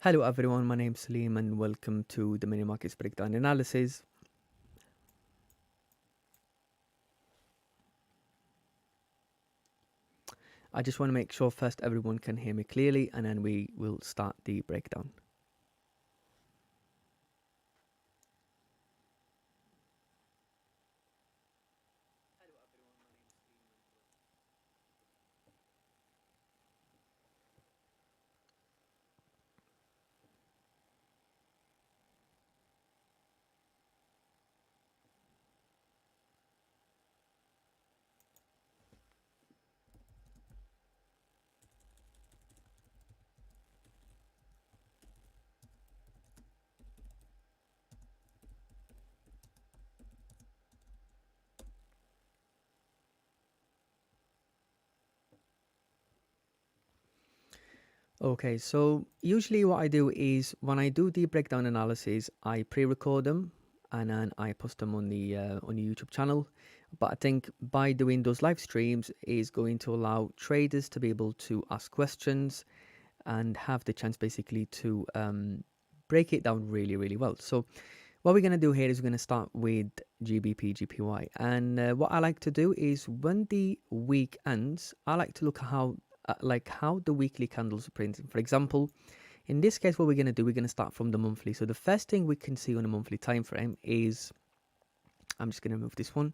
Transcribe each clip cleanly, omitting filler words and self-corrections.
Hello everyone, my name is Salim and welcome to the mini markets breakdown analysis. I just want to make sure first everyone can hear me clearly and then we will start the breakdown. Okay, so usually what I do is when I do the breakdown analysis, I pre-record them and then I post them on the YouTube channel. But I think by doing those live streams is going to allow traders to be able to ask questions and have the chance basically to break it down really well. So what we're going to do here is we're going to start with GBPJPY, and what I like to do is when the week ends, I like to look at how the weekly candles are printing. For example, in this case, what we're going to do, we're going to start from the monthly. So the first thing we can see on a monthly time frame is, I'm just going to move this one.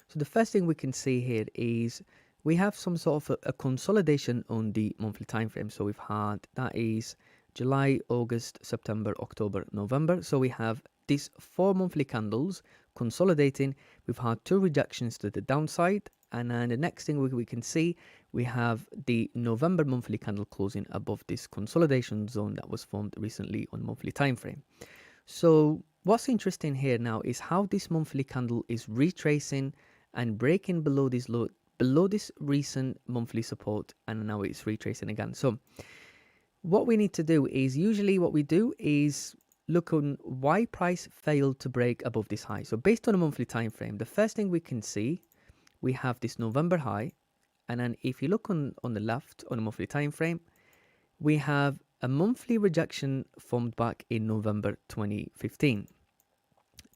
So the first thing we can see here is we have some sort of a consolidation on the monthly time frame. So we've had, that is July, August, September, October, November. So we have these 4 monthly candles consolidating. We've had 2 rejections to the downside, and then the next thing we can see, we have the November monthly candle closing above this consolidation zone that was formed recently on monthly time frame. So what's interesting here now is how this monthly candle is retracing and breaking below this recent monthly support, and now it's retracing again. So what we need to do is, usually what we do is look on why price failed to break above this high. So based on a monthly time frame, the first thing we can see, we have this November high, and then if you look on the left on a monthly time frame, we have a monthly rejection formed back in November 2015.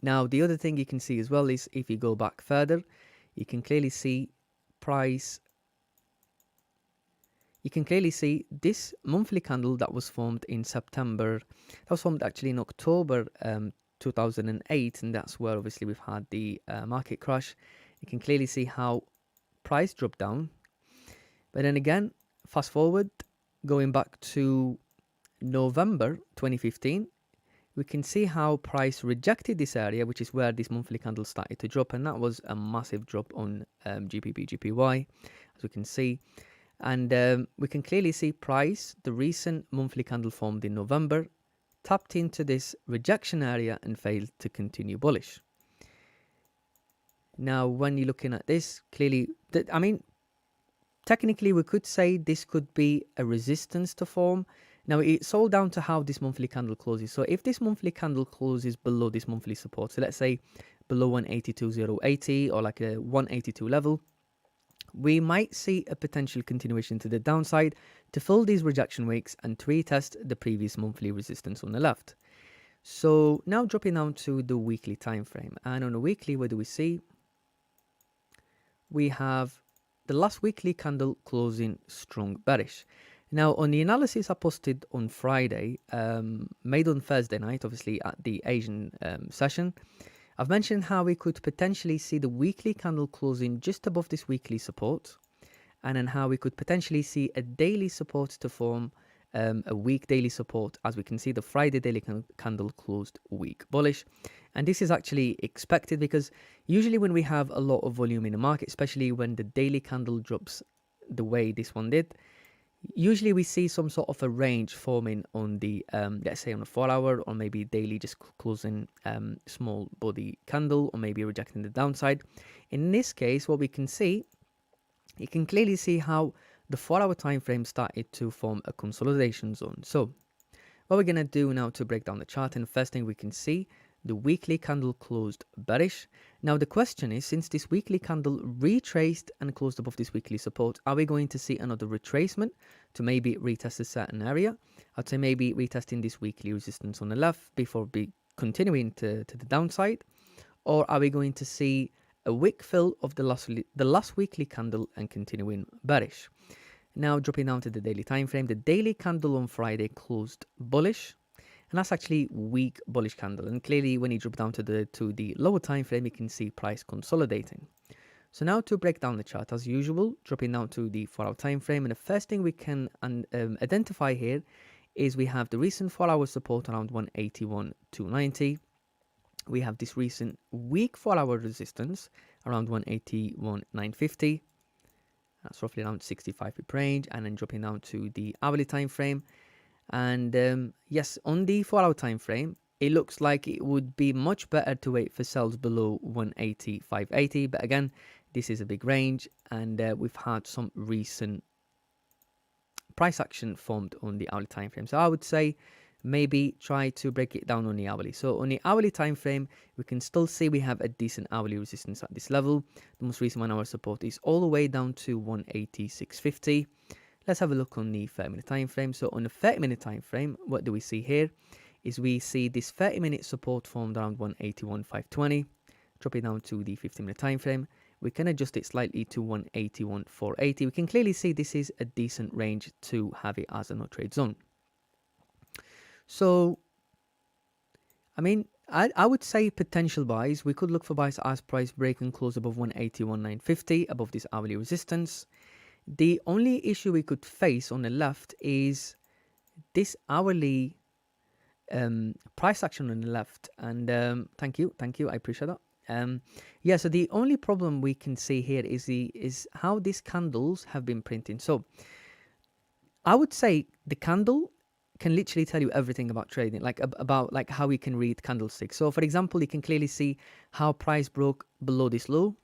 Now the other thing you can see as well is if you go back further, you can clearly see price. You can clearly see this monthly candle that was formed in September, that was formed actually in October 2008, and that's where obviously we've had the market crash. You can clearly see how price dropped down. But then again, fast forward, going back to November 2015, we can see how price rejected this area, which is where this monthly candle started to drop, and that was a massive drop on GBPJPY, as we can see. And we can clearly see price, the recent monthly candle formed in November, tapped into this rejection area and failed to continue bullish. Now, when you're looking at this, clearly, I mean, technically we could say this could be a resistance to form. Now, it's all down to how this monthly candle closes. So if this monthly candle closes below this monthly support, so let's say below 182.080 or like a 182 level, we might see a potential continuation to the downside to fill these rejection wicks and to retest the previous monthly resistance on the left. So now dropping down to the weekly time frame, and on a weekly, what do we see? We have the last weekly candle closing strong bearish. Now on the analysis I posted on Friday, made on Thursday night, obviously at the Asian session, I've mentioned how we could potentially see the weekly candle closing just above this weekly support, and then how we could potentially see a daily support to form a week daily support. As we can see, the Friday daily candle closed weak bullish, and this is actually expected because usually when we have a lot of volume in the market, especially when the daily candle drops the way this one did, usually we see some sort of a range forming on the let's say on a 4-hour or maybe daily, just closing small body candle or maybe rejecting the downside. In this case, what we can see, you can clearly see how the 4-hour time frame started to form a consolidation zone. So what we're going to do now to break down the chart, and the first thing we can see, the weekly candle closed bearish. Now the question is, since this weekly candle retraced and closed above this weekly support, are we going to see another retracement to maybe retest a certain area? I'd say maybe retesting this weekly resistance on the left before continuing to the downside, or are we going to see a wick fill of the last weekly candle and continuing bearish? Now dropping down to the daily time frame, the daily candle on Friday closed bullish, and that's actually weak bullish candle. And clearly, when you drop down to the lower time frame, you can see price consolidating. So now to break down the chart, as usual, dropping down to the 4-hour time frame, and the first thing we can identify here is we have the recent 4-hour support around 181.290. We have this recent weak 4-hour resistance around 181.950. That's roughly around 65 pip range, and then dropping down to the hourly time frame. And yes, on the 4-hour time frame, it looks like it would be much better to wait for sells below 180.580. But again, this is a big range, and we've had some recent price action formed on the hourly time frame. So I would say maybe try to break it down on the hourly. So on the hourly time frame, we can still see we have a decent hourly resistance at this level. The most recent 1 hour support is all the way down to 186.50. Let's have a look on the 30-minute time frame. So on the 30-minute time frame, what do we see here? Is we see this 30-minute support formed around 181.520. Drop it down to the 15-minute time frame. We can adjust it slightly to 181.480. We can clearly see this is a decent range to have it as a no trade zone. So, I mean, I would say potential buys. We could look for buys as price break and close above 181.950, above this hourly resistance. The only issue we could face on the left is this hourly price action on the left. And thank you, I appreciate that. Yeah, so the only problem we can see here is how these candles have been printing. So I would say the candle can literally tell you everything about trading, about how we can read candlesticks. So for example, you can clearly see how price broke below this low.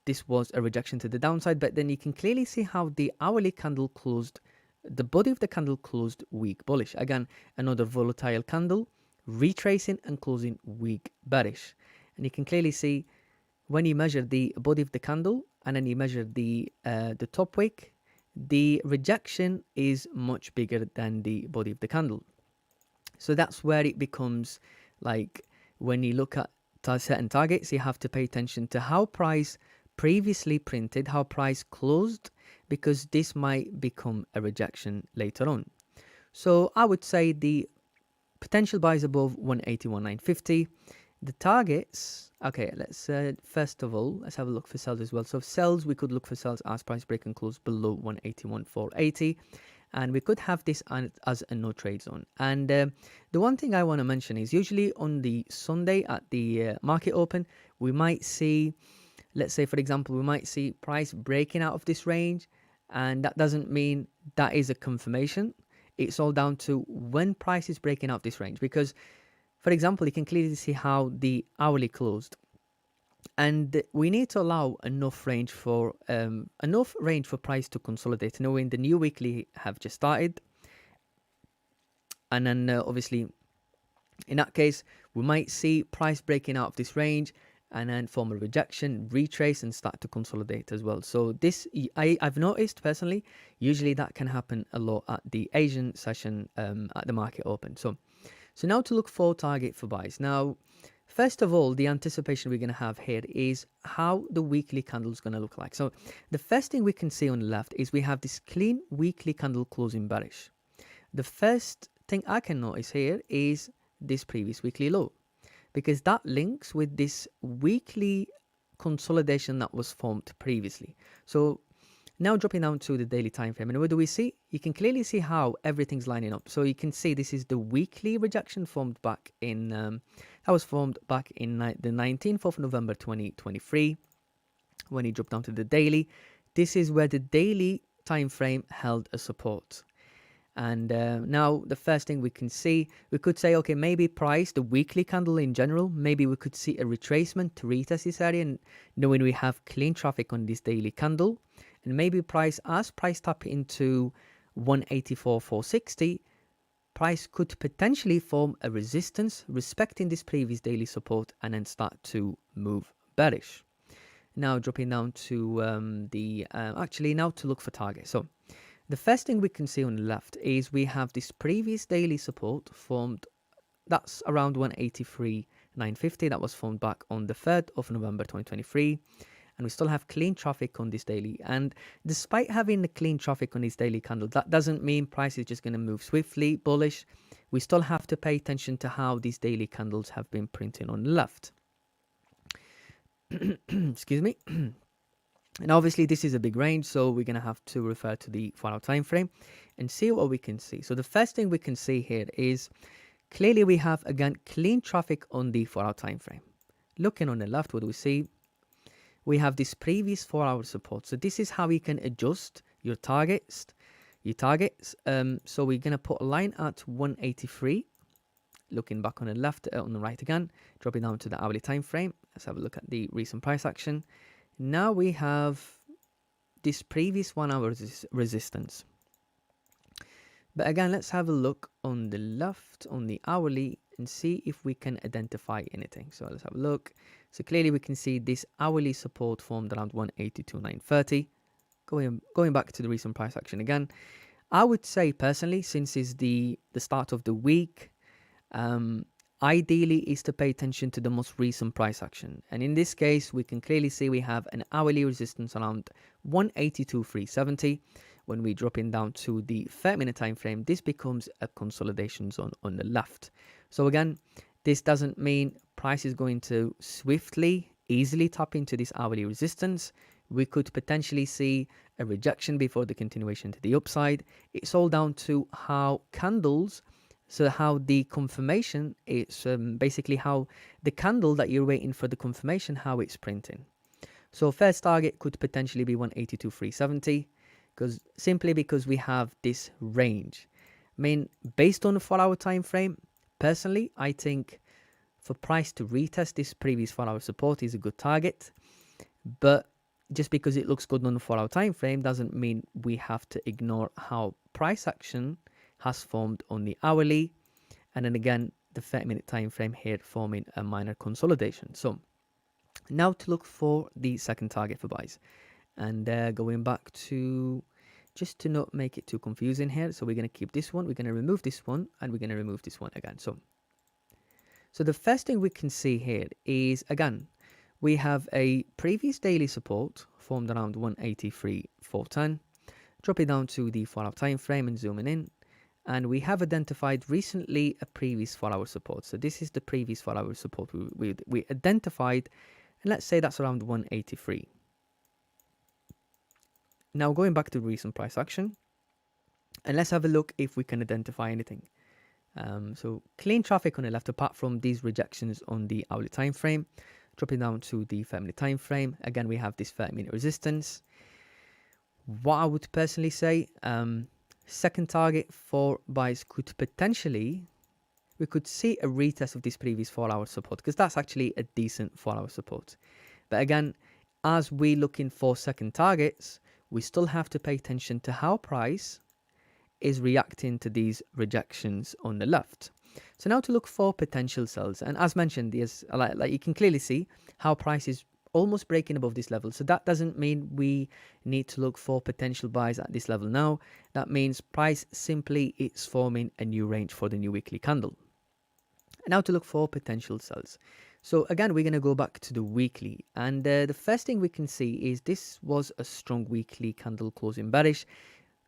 This was a rejection to the downside, but then you can clearly see how the hourly candle closed, the body of the candle closed weak bullish. Again, another volatile candle, retracing and closing weak bearish. And you can clearly see when you measure the body of the candle and then you measure the top wick, the rejection is much bigger than the body of the candle. So that's where it becomes like when you look at certain targets, you have to pay attention to how price previously printed, how price closed, because this might become a rejection later on. So I would say the potential buys above 181.950. The targets, okay, let's first of all, let's have a look for sells as well. So sells, we could look for sells as price break and close below 181.480. And we could have this as a no trade zone. And the one thing I want to mention is usually on the Sunday at the market open, we might see, let's say, for example, we might see price breaking out of this range. And that doesn't mean that is a confirmation. It's all down to when price is breaking out of this range. Because, for example, you can clearly see how the hourly closed. And we need to allow enough range for price to consolidate, knowing the new weekly have just started. And then obviously, in that case, we might see price breaking out of this range and then form a rejection, retrace, and start to consolidate as well. So this, I've noticed personally, usually that can happen a lot at the Asian session at the market open. So now to look for target for buys. Now, first of all, the anticipation we're going to have here is how the weekly candle is going to look like. So the first thing we can see on the left is we have this clean weekly candle closing bearish. The first thing I can notice here is this previous weekly low, because that links with this weekly consolidation that was formed previously. So now dropping down to the daily time frame, and what do we see? You can clearly see how everything's lining up. So you can see this is the weekly rejection formed back in that was formed back in the 19th of November 2023. When you drop down to the daily, this is where the daily time frame held a support. And now the first thing we can see, we could say, okay, maybe price, the weekly candle in general, maybe we could see a retracement to retest this area, and knowing we have clean traffic on this daily candle. And maybe price, as price tap into 184.460, price could potentially form a resistance respecting this previous daily support and then start to move bearish. Now dropping down to actually now to look for target. So the first thing we can see on the left is we have this previous daily support formed. That's around 183.950. That was formed back on the 3rd of November 2023. And we still have clean traffic on this daily. And despite having the clean traffic on this daily candle, that doesn't mean price is just going to move swiftly bullish. We still have to pay attention to how these daily candles have been printing on the left. Excuse me. And obviously this is a big range, so we're going to have to refer to the 4-hour time frame and see what we can see. So the first thing we can see here is clearly we have again clean traffic on the 4-hour time frame. Looking on the left, what do we see? We have this previous 4-hour support. So this is how you can adjust your targets. So we're going to put a line at 183. Looking back on the left, on the right again, dropping down to the hourly time frame. Let's have a look at the recent price action. Now we have this previous 1-hour resistance. But again, let's have a look on the left, on the hourly, and see if we can identify anything. So let's have a look. So clearly we can see this hourly support formed around 182.930. Going back to the recent price action again, I would say personally, since it's the start of the week, ideally is to pay attention to the most recent price action. And in this case, we can clearly see we have an hourly resistance around 182.370. When we drop in down to the 30-minute time frame, this becomes a consolidation zone on the left. So again, this doesn't mean price is going to swiftly, easily tap into this hourly resistance. We could potentially see a rejection before the continuation to the upside. It's all down to how candles, so how the confirmation is basically how the candle that you're waiting for the confirmation, how it's printing. So first target could potentially be 182.370. Simply because we have this range. I mean, based on the 4-hour time frame, personally, I think for price to retest this previous 4-hour support is a good target. But just because it looks good on the 4-hour time frame doesn't mean we have to ignore how price action has formed on the hourly. And then again, the 30-minute time frame here forming a minor consolidation. So now to look for the second target for buys. And going back to, just to not make it too confusing here, so we're going to keep this one, we're going to remove this one, and we're going to remove this one again. So the first thing we can see here is, again, we have a previous daily support formed around 183.410. Drop it down to the 4-hour time frame and zooming in, and we have identified recently a previous 4-hour support. So this is the previous 4-hour support we identified, and let's say that's around 183. Now going back to recent price action, and let's have a look if we can identify anything. So clean traffic on the left, apart from these rejections on the hourly time frame. Dropping down to the 30-minute time frame. Again, we have this 30-minute resistance. What I would personally say, second target for buys could potentially, we could see a retest of this previous 4-hour support, because that's actually a decent 4-hour support. But again, as we're looking for second targets, we still have to pay attention to how price is reacting to these rejections on the left. So now to look for potential sells, and as mentioned, there's like you can clearly see how price is almost breaking above this level. So that doesn't mean we need to look for potential buys at this level now. That means price simply is forming a new range for the new weekly candle. And now to look for potential sells. So again, we're going to go back to the weekly, and the first thing we can see is this was a strong weekly candle closing bearish.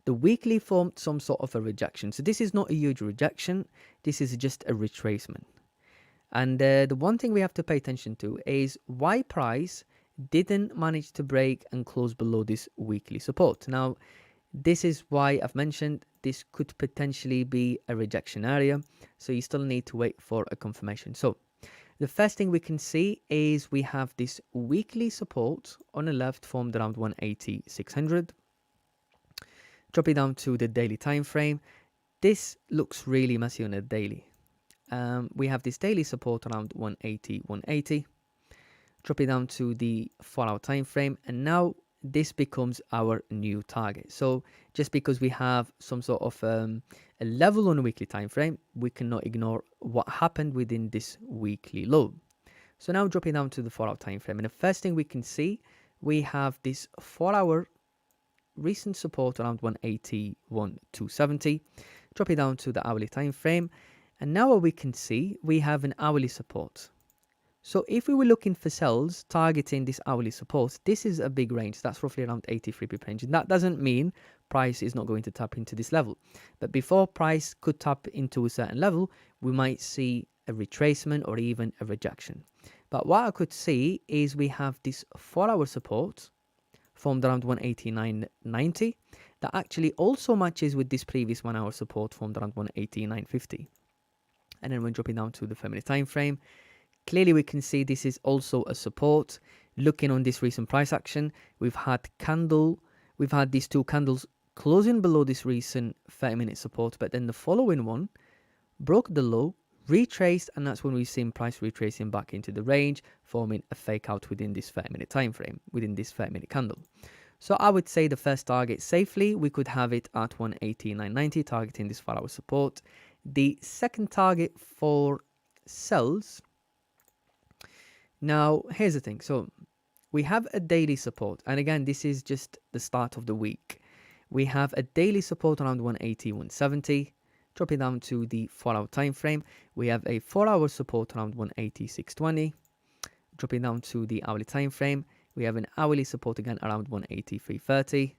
The weekly formed some sort of a rejection. So this is not a huge rejection. This is just a retracement. And the one thing we have to pay attention to is why price didn't manage to break and close below this weekly support. Now, this is why I've mentioned this could potentially be a rejection area. So you still need to wait for a confirmation. So the first thing we can see is we have this weekly support on the left formed around 180.600. Drop it down to the daily time frame. This looks really messy on a daily. We have this daily support around 180. Drop it down to the 4-hour time frame, and now this becomes our new target. So just because we have some sort of a level on a weekly time frame, we cannot ignore what happened within this weekly low. So now dropping down to the 4-hour time frame, and the first thing we can see, we have this 4-hour recent support around 181 270. Drop it down to the hourly time frame, and now what we can see, we have an hourly support. So if we were looking for sells targeting this hourly support, this is a big range. That's roughly around 83 pip range. And that doesn't mean price is not going to tap into this level. But before price could tap into a certain level, we might see a retracement or even a rejection. But what I could see is we have this 4-hour support formed around 189.90 that actually also matches with this previous 1-hour support formed around 189.50. And then when dropping down to the 5-minute time frame, clearly we can see this is also a support. Looking on this recent price action, we've had these two candles closing below this recent 30-minute support, but then the following one broke the low, retraced, and that's when we've seen price retracing back into the range, forming a fake out within this 30-minute time frame, within this 30-minute candle. So I would say the first target safely, we could have it at 189.90, targeting this 4-hour support. The second target for sells, now here's the thing. So we have a daily support, and again, this is just the start of the week. We have a daily support around 180, 170. Dropping down to the 4-hour time frame, we have a 4-hour support around 180, 620. Dropping down to the hourly time frame, we have an hourly support again around 180, 330.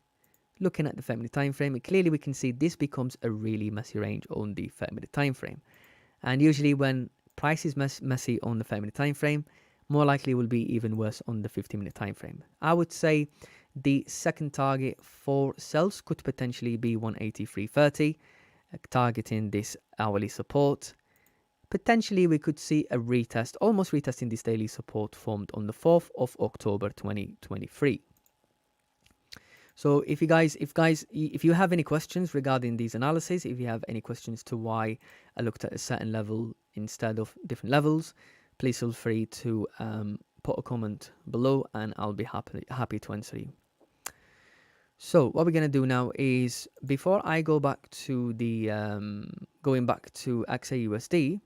Looking at the 30-minute time frame, clearly we can see this becomes a really messy range on the 30-minute time frame. And usually when price is messy on the 30-minute time frame, more likely will be even worse on the 50-minute time frame. I would say the second target for sells could potentially be 180, 330, targeting this hourly support. Potentially we could see a retest, almost retesting this daily support formed on the 4th of October 2023. So if you have any questions regarding these analyses, if you have any questions to why I looked at a certain level instead of different levels, please feel free to put a comment below and I'll be happy to answer you. So what we're going to do now is, before I go back to the going back to XAUUSD,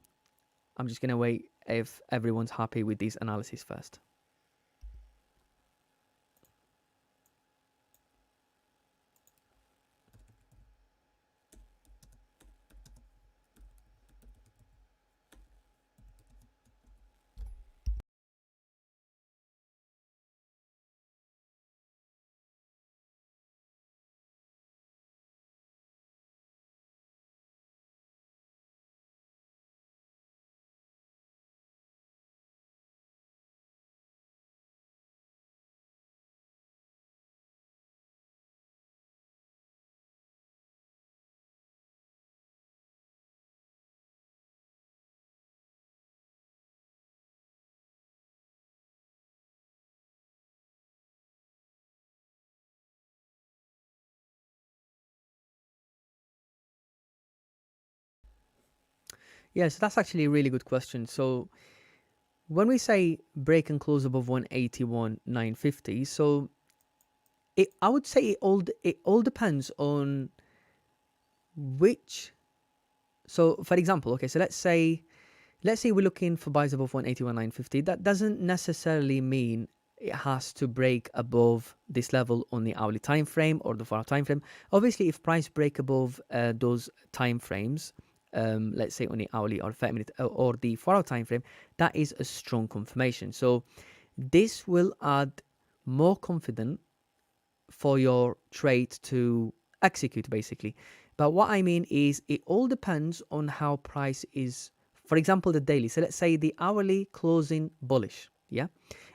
I'm just going to wait if everyone's happy with these analyses first. Yes, that's actually a really good question. So when we say break and close above 181,950, so I would say it all depends on which. So for example, okay, so let's say we're looking for buys above 181,950. That doesn't necessarily mean it has to break above this level on the hourly time frame or the 4-hour time frame. Obviously, if price break above those time frames, let's say on the hourly or 30-minute or the 4-hour time frame, that is a strong confirmation. So this will add more confidence for your trade to execute, basically. But what I mean is, it all depends on how price is. For example, the daily. So let's say the hourly closing bullish, yeah,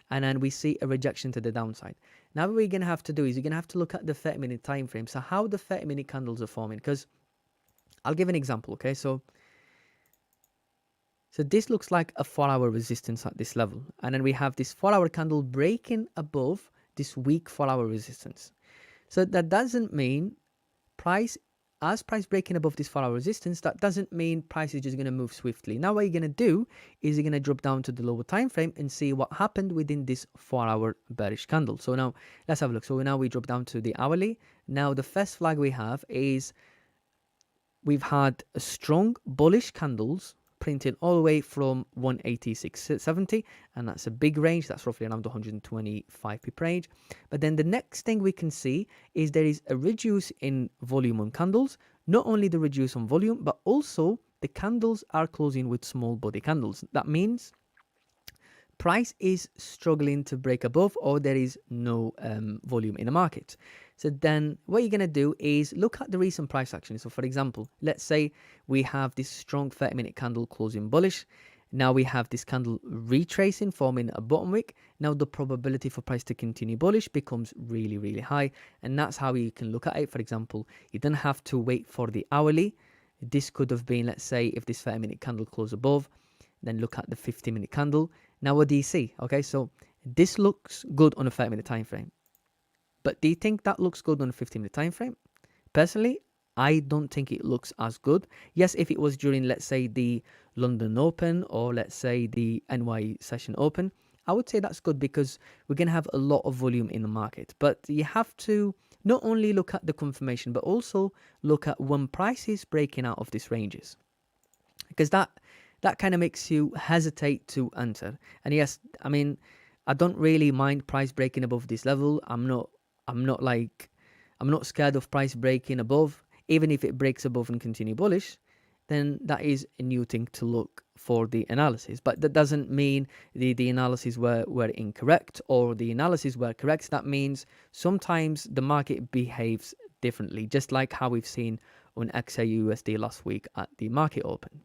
and then we see a rejection to the downside. Now what we're gonna have to do is you're gonna have to look at the 30-minute time frame. So how the 30-minute candles are forming, because I'll give an example. Okay, so this looks like a 4-hour resistance at this level, and then we have this 4-hour candle breaking above this weak 4-hour resistance. So that doesn't mean price as price breaking above this 4-hour resistance, that doesn't mean price is just going to move swiftly. Now what you're going to do is you're going to drop down to the lower time frame and see what happened within this 4-hour bearish candle. So now let's have a look. So now we drop down to the hourly. Now the first flag we have is we've had a strong bullish candles printing all the way from 186.70, and that's a big range. That's roughly around 125 pip range. But then the next thing we can see is there is a reduce in volume on candles. Not only the reduce on volume, but also the candles are closing with small body candles. That means price is struggling to break above, or there is no volume in the market. So then what you're going to do is look at the recent price action. So for example, let's say we have this strong 30-minute candle closing bullish. Now we have this candle retracing, forming a bottom wick. Now the probability for price to continue bullish becomes really, really high. And that's how you can look at it. For example, you don't have to wait for the hourly. This could have been, let's say, if this 30-minute candle closed above, then look at the 50-minute candle. Now what do you see? Okay, so this looks good on a 30-minute time frame. But do you think that looks good on a 15-minute time frame? Personally, I don't think it looks as good. Yes, if it was during, let's say, the London Open or let's say the NY Session Open, I would say that's good because we're going to have a lot of volume in the market. But you have to not only look at the confirmation, but also look at when price is breaking out of these ranges. Because that kind of makes you hesitate to enter. And yes, I mean, I don't really mind price breaking above this level. I'm not scared of price breaking above. Even if it breaks above and continue bullish, then that is a new thing to look for the analysis. But that doesn't mean the analysis were incorrect or the analysis were correct. That means sometimes the market behaves differently, just like how we've seen on XAUUSD last week at the market open.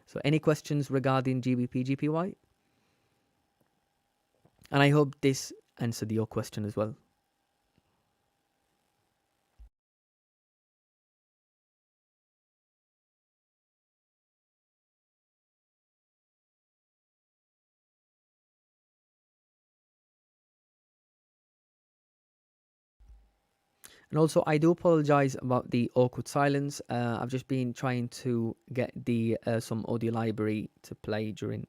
So any questions regarding GBPJPY? And I hope this answered your question as well. And also, I do apologize about the awkward silence. I've just been trying to get the some audio library to play during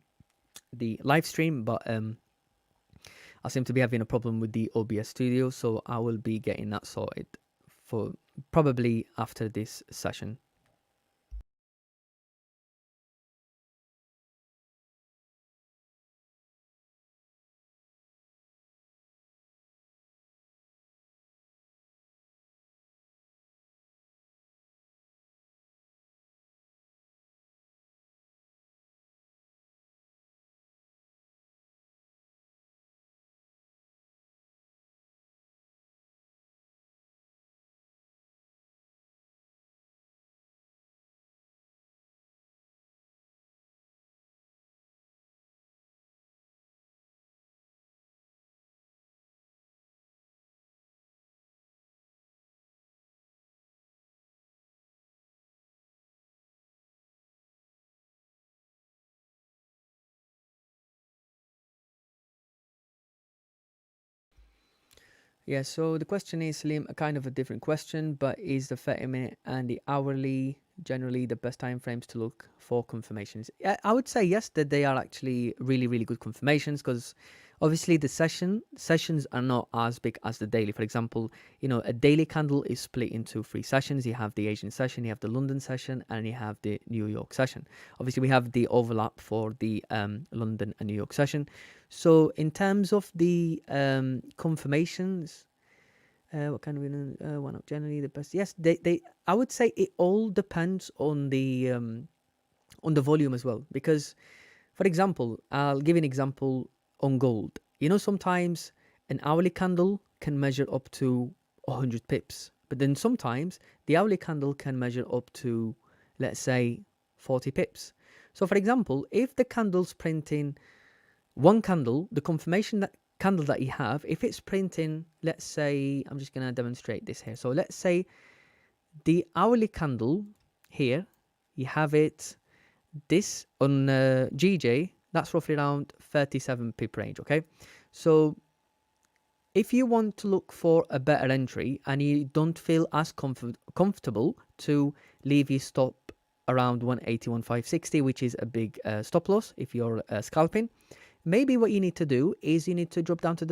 the live stream, but I seem to be having a problem with the OBS Studio, so I will be getting that sorted for probably after this session. Yeah, so the question is, Salim, a kind of a different question, but is the 30-minute and the hourly generally the best time frames to look for confirmations? I would say yes, that they are actually really, really good confirmations, because obviously the sessions are not as big as the daily. For example, a daily candle is split into 3 sessions. You have the Asian session, you have the London session, and you have the New York session. Obviously, we have the overlap for the London and New York session. So in terms of the confirmations, what kind of one up generally the best? Yes, they I would say it all depends on the volume as well. Because, for example, I'll give you an example on gold. Sometimes an hourly candle can measure up to 100 pips, but then sometimes the hourly candle can measure up to, let's say, 40 pips. So, for example, if the candle's printing one candle, the confirmation candle that you have, if it's printing, let's say, I'm just going to demonstrate this here. So let's say the hourly candle here, you have it, this on GJ, that's roughly around 37 pip range, okay? So If you want to look for a better entry and you don't feel as comfortable to leave your stop around 181,560, which is a big stop loss if you're scalping, maybe what you need to do is you need to drop down to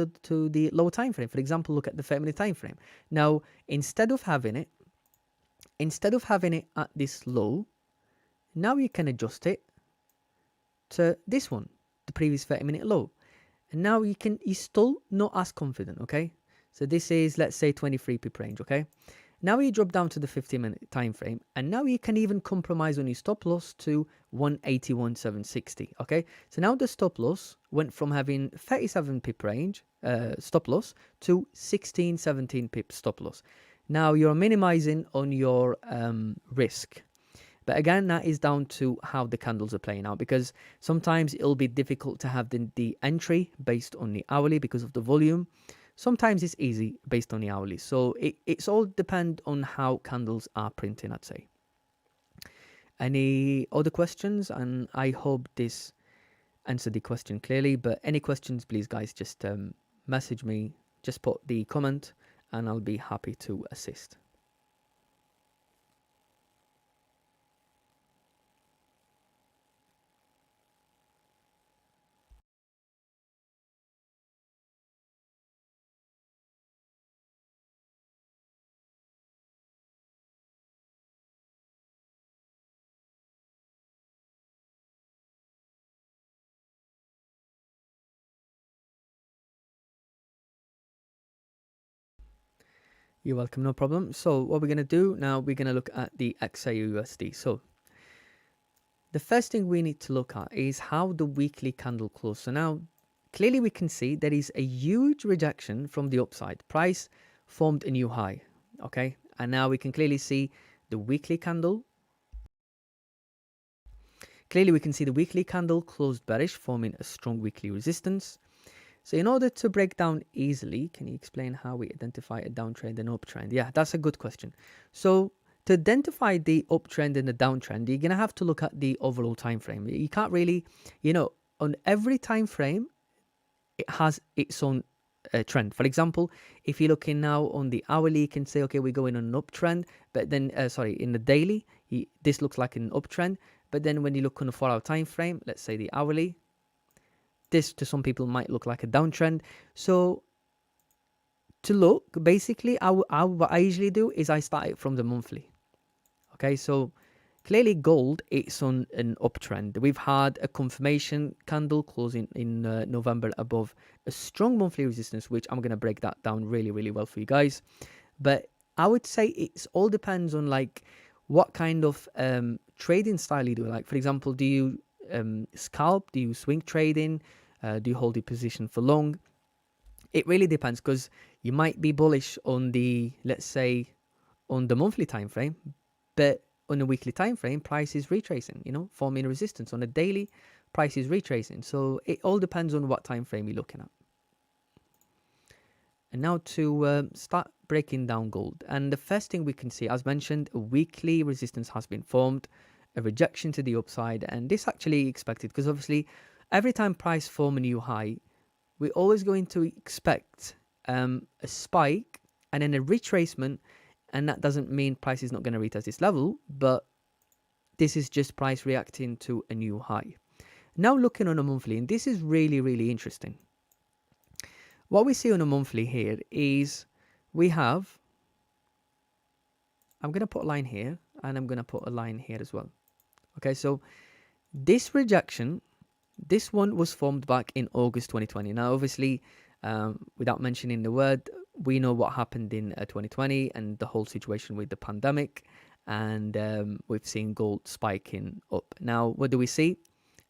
the low time frame. For example, look at the 30-minute time frame. Now, instead of having it at this low, now you can adjust it to this one, the previous 30-minute low. And now you're still not as confident, okay? So this is, let's say, 23 pip range, okay? Now you drop down to the 15-minute time frame, and now you can even compromise on your stop loss to 181,760, okay? So now the stop loss went from having 37 pip range stop loss to 16, 17 pip stop loss. Now you're minimizing on your risk. But again, that is down to how the candles are playing out, because sometimes it'll be difficult to have the entry based on the hourly because of the volume. Sometimes it's easy based on the hourly. So it's all depend on how candles are printing, I'd say. Any other questions? And I hope this answered the question clearly. But any questions, please, guys, just message me. Just put the comment and I'll be happy to assist. You're welcome, no problem. So what we're going to do now, we're going to look at the XAUUSD. So the first thing we need to look at is how the weekly candle closed. So now clearly we can see there is a huge rejection from the upside. Price formed a new high, okay? And now we can clearly see the weekly candle. Clearly we can see the weekly candle closed bearish, forming a strong weekly resistance. So in order to break down easily, can you explain how we identify a downtrend and uptrend? Yeah, that's a good question. So to identify the uptrend and the downtrend, you're going to have to look at the overall time frame. You can't really, on every time frame, it has its own trend. For example, if you're looking now on the hourly, you can say, okay, we're going on an uptrend, but then, in the daily, this looks like an uptrend. But then when you look on the 4-hour time frame, let's say the hourly, this to some people might look like a downtrend. So to look, basically, what I usually do is I start it from the monthly. Okay, so clearly gold, it's on an uptrend. We've had a confirmation candle closing in November above a strong monthly resistance, which I'm going to break that down really, really well for you guys. But I would say it's all depends on like what kind of trading style you do. Like, for example, do you scalp? Do you swing trading? Do you hold your position for long? It really depends, because you might be bullish on the, let's say, on the monthly time frame, but on a weekly time frame, price is retracing, forming resistance. On a daily, price is retracing. So it all depends on what time frame you're looking at. And now to start breaking down gold. And the first thing we can see, as mentioned, a weekly resistance has been formed, a rejection to the upside. And this actually expected, because obviously every time price form a new high, we're always going to expect a spike and then a retracement. And that doesn't mean price is not going to retest this level, but this is just price reacting to a new high. Now looking on a monthly, and this is really, really interesting. What we see on a monthly here is we have, I'm going to put a line here and I'm going to put a line here as well. Okay, so this rejection, this one was formed back in August 2020. Now, obviously, without mentioning the word, we know what happened in 2020 and the whole situation with the pandemic. And we've seen gold spiking up. Now, what do we see?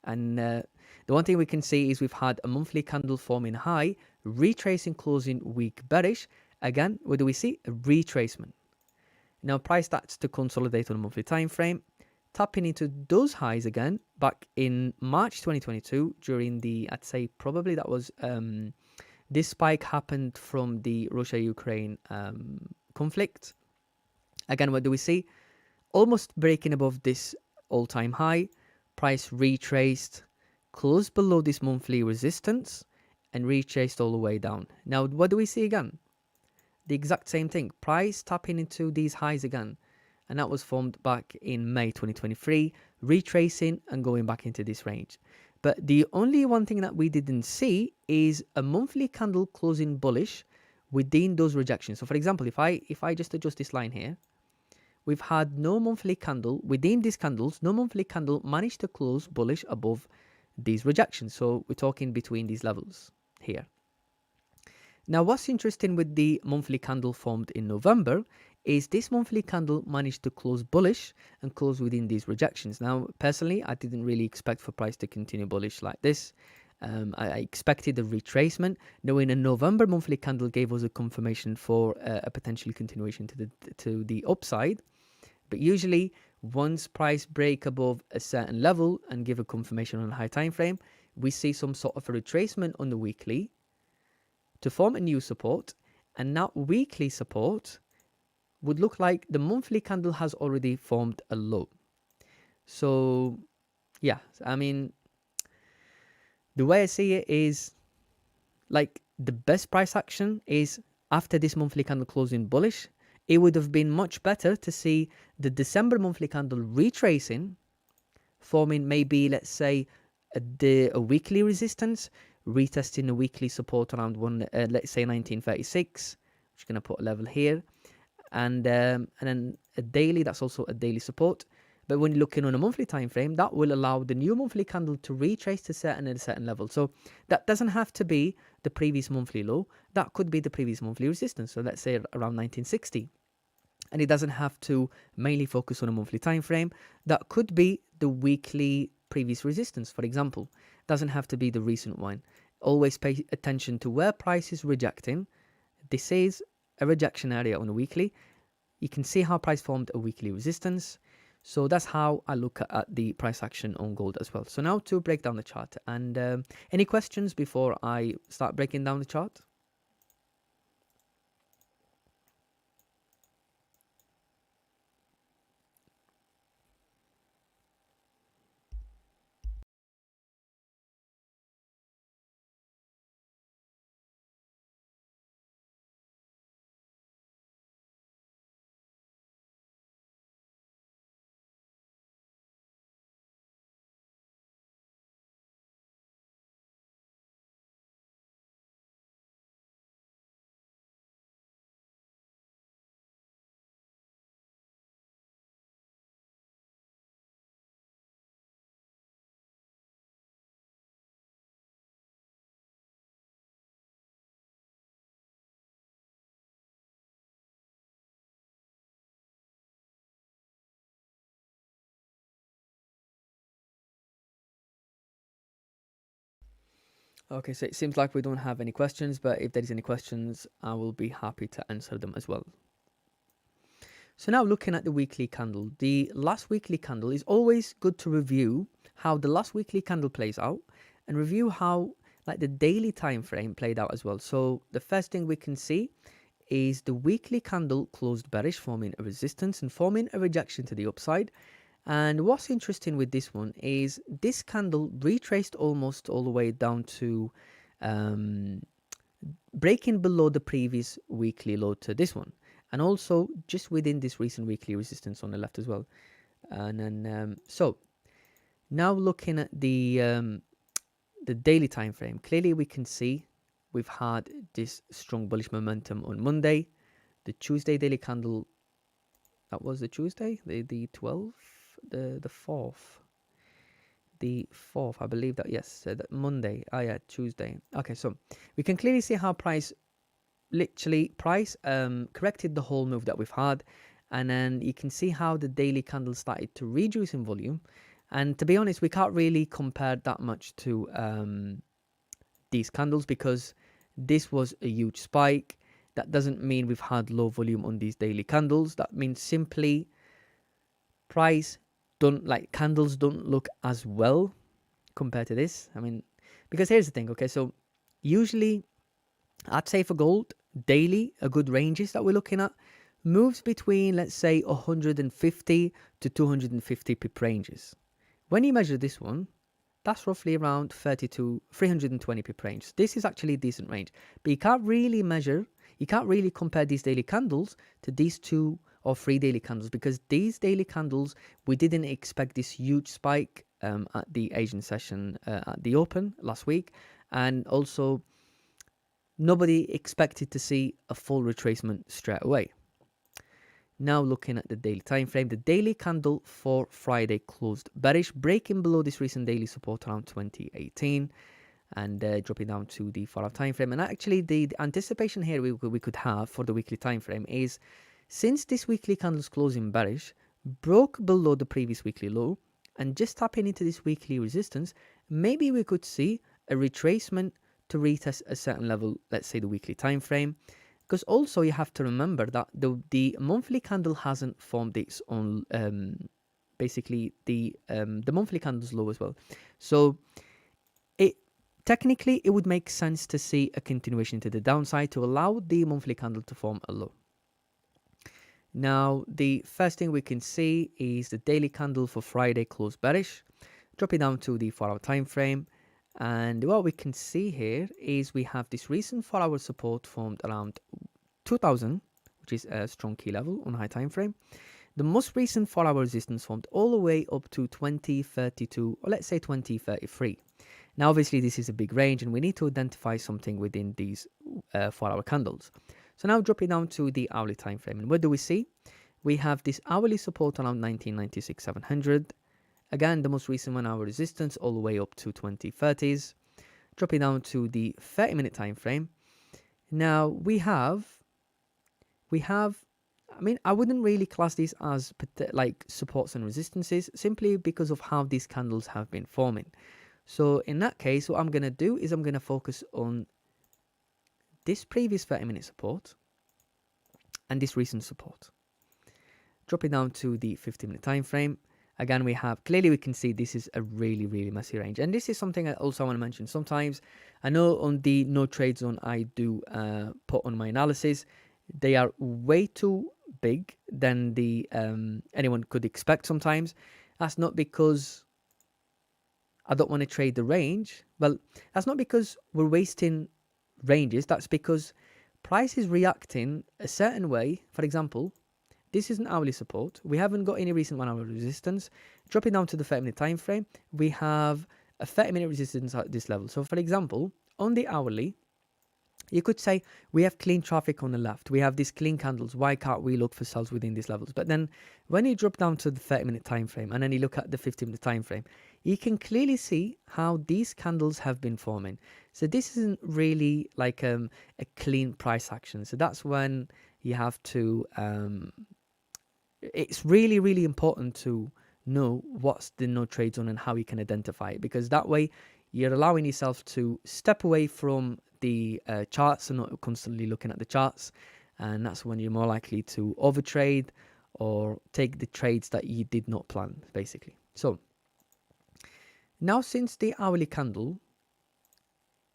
And the one thing we can see is we've had a monthly candle forming high, retracing closing week bearish. Again, what do we see? A retracement. Now, price starts to consolidate on a monthly time frame, tapping into those highs again back in March 2022 during the, I'd say probably that was, this spike happened from the Russia-Ukraine conflict. Again, what do we see? Almost breaking above this all-time high, price retraced, closed below this monthly resistance, and retraced all the way down. Now, what do we see again? The exact same thing. Price tapping into these highs again. And that was formed back in May 2023, retracing and going back into this range. But the only one thing that we didn't see is a monthly candle closing bullish within those rejections. So for example, if I just adjust this line here, we've had no monthly candle within these candles, no monthly candle managed to close bullish above these rejections. So we're talking between these levels here. Now, what's interesting with the monthly candle formed in November is this monthly candle managed to close bullish and close within these rejections. Now, personally, I didn't really expect for price to continue bullish like this. I expected a retracement, knowing a November monthly candle gave us a confirmation for a potential continuation to the upside. But usually, once price break above a certain level and give a confirmation on a high time frame, we see some sort of a retracement on the weekly to form a new support, and that weekly support would look like the monthly candle has already formed a low. So yeah, I mean, the way I see it is like the best price action is after this monthly candle closing bullish. It would have been much better to see the December monthly candle retracing, forming maybe, let's say, a weekly resistance, retesting a weekly support around let's say 1936. I'm just going to put a level here, and then a daily, that's also a daily support. But when you're looking on a monthly time frame, that will allow the new monthly candle to retrace to a certain level. So that doesn't have to be the previous monthly low. That could be the previous monthly resistance. So let's say around 1960. And it doesn't have to mainly focus on a monthly time frame. That could be the weekly previous resistance, for example. Doesn't have to be the recent one. Always pay attention to where price is rejecting. This is a rejection area on a weekly. You can see how price formed a weekly resistance. So that's how I look at the price action on gold as well. So now to break down the chart. And any questions before I start breaking down the chart? Okay, so it seems like we don't have any questions, but if there is any questions, I will be happy to answer them as well. So now looking at the weekly candle, the last weekly candle is always good to review how the last weekly candle plays out and review how like the daily time frame played out as well. So the first thing we can see is the weekly candle closed bearish, forming a resistance and forming a rejection to the upside. And what's interesting with this one is this candle retraced almost all the way down to breaking below the previous weekly low to this one, and also just within this recent weekly resistance on the left as well. And then so now looking at the daily time frame, clearly we can see we've had this strong bullish momentum on Monday. The Tuesday daily candle, that was the Tuesday, the 12th, the 4th, the 4th, I believe that, yes, that Monday, yeah, Tuesday. Okay, so we can clearly see how price corrected the whole move that we've had, and then you can see how the daily candle started to reduce in volume. And to be honest, we can't really compare that much to these candles because this was a huge spike. That doesn't mean we've had low volume on these daily candles. That means simply candles don't look as well compared to this. I mean, because here's the thing, okay, so usually I'd say for gold, daily, a good ranges that we're looking at moves between, let's say, 150 to 250 pip ranges. When you measure this one, That's roughly around 320 pip range. This is actually a decent range, but you can't really measure, you can't really compare these daily candles to these 2 or 3 daily candles, because these daily candles, we didn't expect this huge spike at the Asian session at the open last week, and also nobody expected to see a full retracement straight away. Now looking at the daily time frame, the daily candle for Friday closed bearish, breaking below this recent daily support around 2018 and dropping down to the 4-hour time frame. And actually the anticipation here we could have for the weekly time frame is, since this weekly candle's closing bearish, broke below the previous weekly low and just tapping into this weekly resistance, maybe we could see a retracement to retest a certain level, let's say the weekly time frame. Because also you have to remember that the monthly candle hasn't formed its own, basically the monthly candle's low as well. So technically it would make sense to see a continuation to the downside to allow the monthly candle to form a low. Now the first thing we can see is the daily candle for Friday closed bearish, dropping down to the 4-hour time frame. And what we can see here is we have this recent 4-hour support formed around 2000, which is a strong key level on a high time frame. The most recent 4-hour resistance formed all the way up to 2032, or let's say 2033. Now obviously this is a big range and we need to identify something within these 4-hour candles. So now dropping down to the hourly time frame, and what do we see? We have this hourly support around 1996 700. Again, the most recent 1-hour resistance all the way up to 2030s, dropping down to the 30-minute time frame. Now we have, I mean, I wouldn't really class these as like supports and resistances, simply because of how these candles have been forming. So in that case, what I'm going to do is I'm going to focus on this previous 30-minute support and this recent support, dropping down to the 50-minute time frame. Again, we have, clearly we can see this is a really, really messy range. And this is something I also want to mention. Sometimes, I know on the no trade zone I do put on my analysis, they are way too big than the anyone could expect sometimes. That's not because I don't want to trade the range. Well, that's not because we're wasting ranges. That's because price is reacting a certain way. For example, this is an hourly support. We haven't got any recent 1-hour resistance. Dropping down to the 30-minute time frame, we have a 30-minute resistance at this level. So for example, on the hourly, you could say we have clean traffic on the left. We have these clean candles. Why can't we look for sells within these levels? But then when you drop down to the 30-minute time frame and then you look at the 50-minute time frame, you can clearly see how these candles have been forming. So this isn't really like a clean price action. So that's when you have to it's really, really important to know what's the no trade zone and how you can identify it, because that way you're allowing yourself to step away from the charts and not constantly looking at the charts, and that's when you're more likely to overtrade or take the trades that you did not plan, basically. So now, since the hourly candle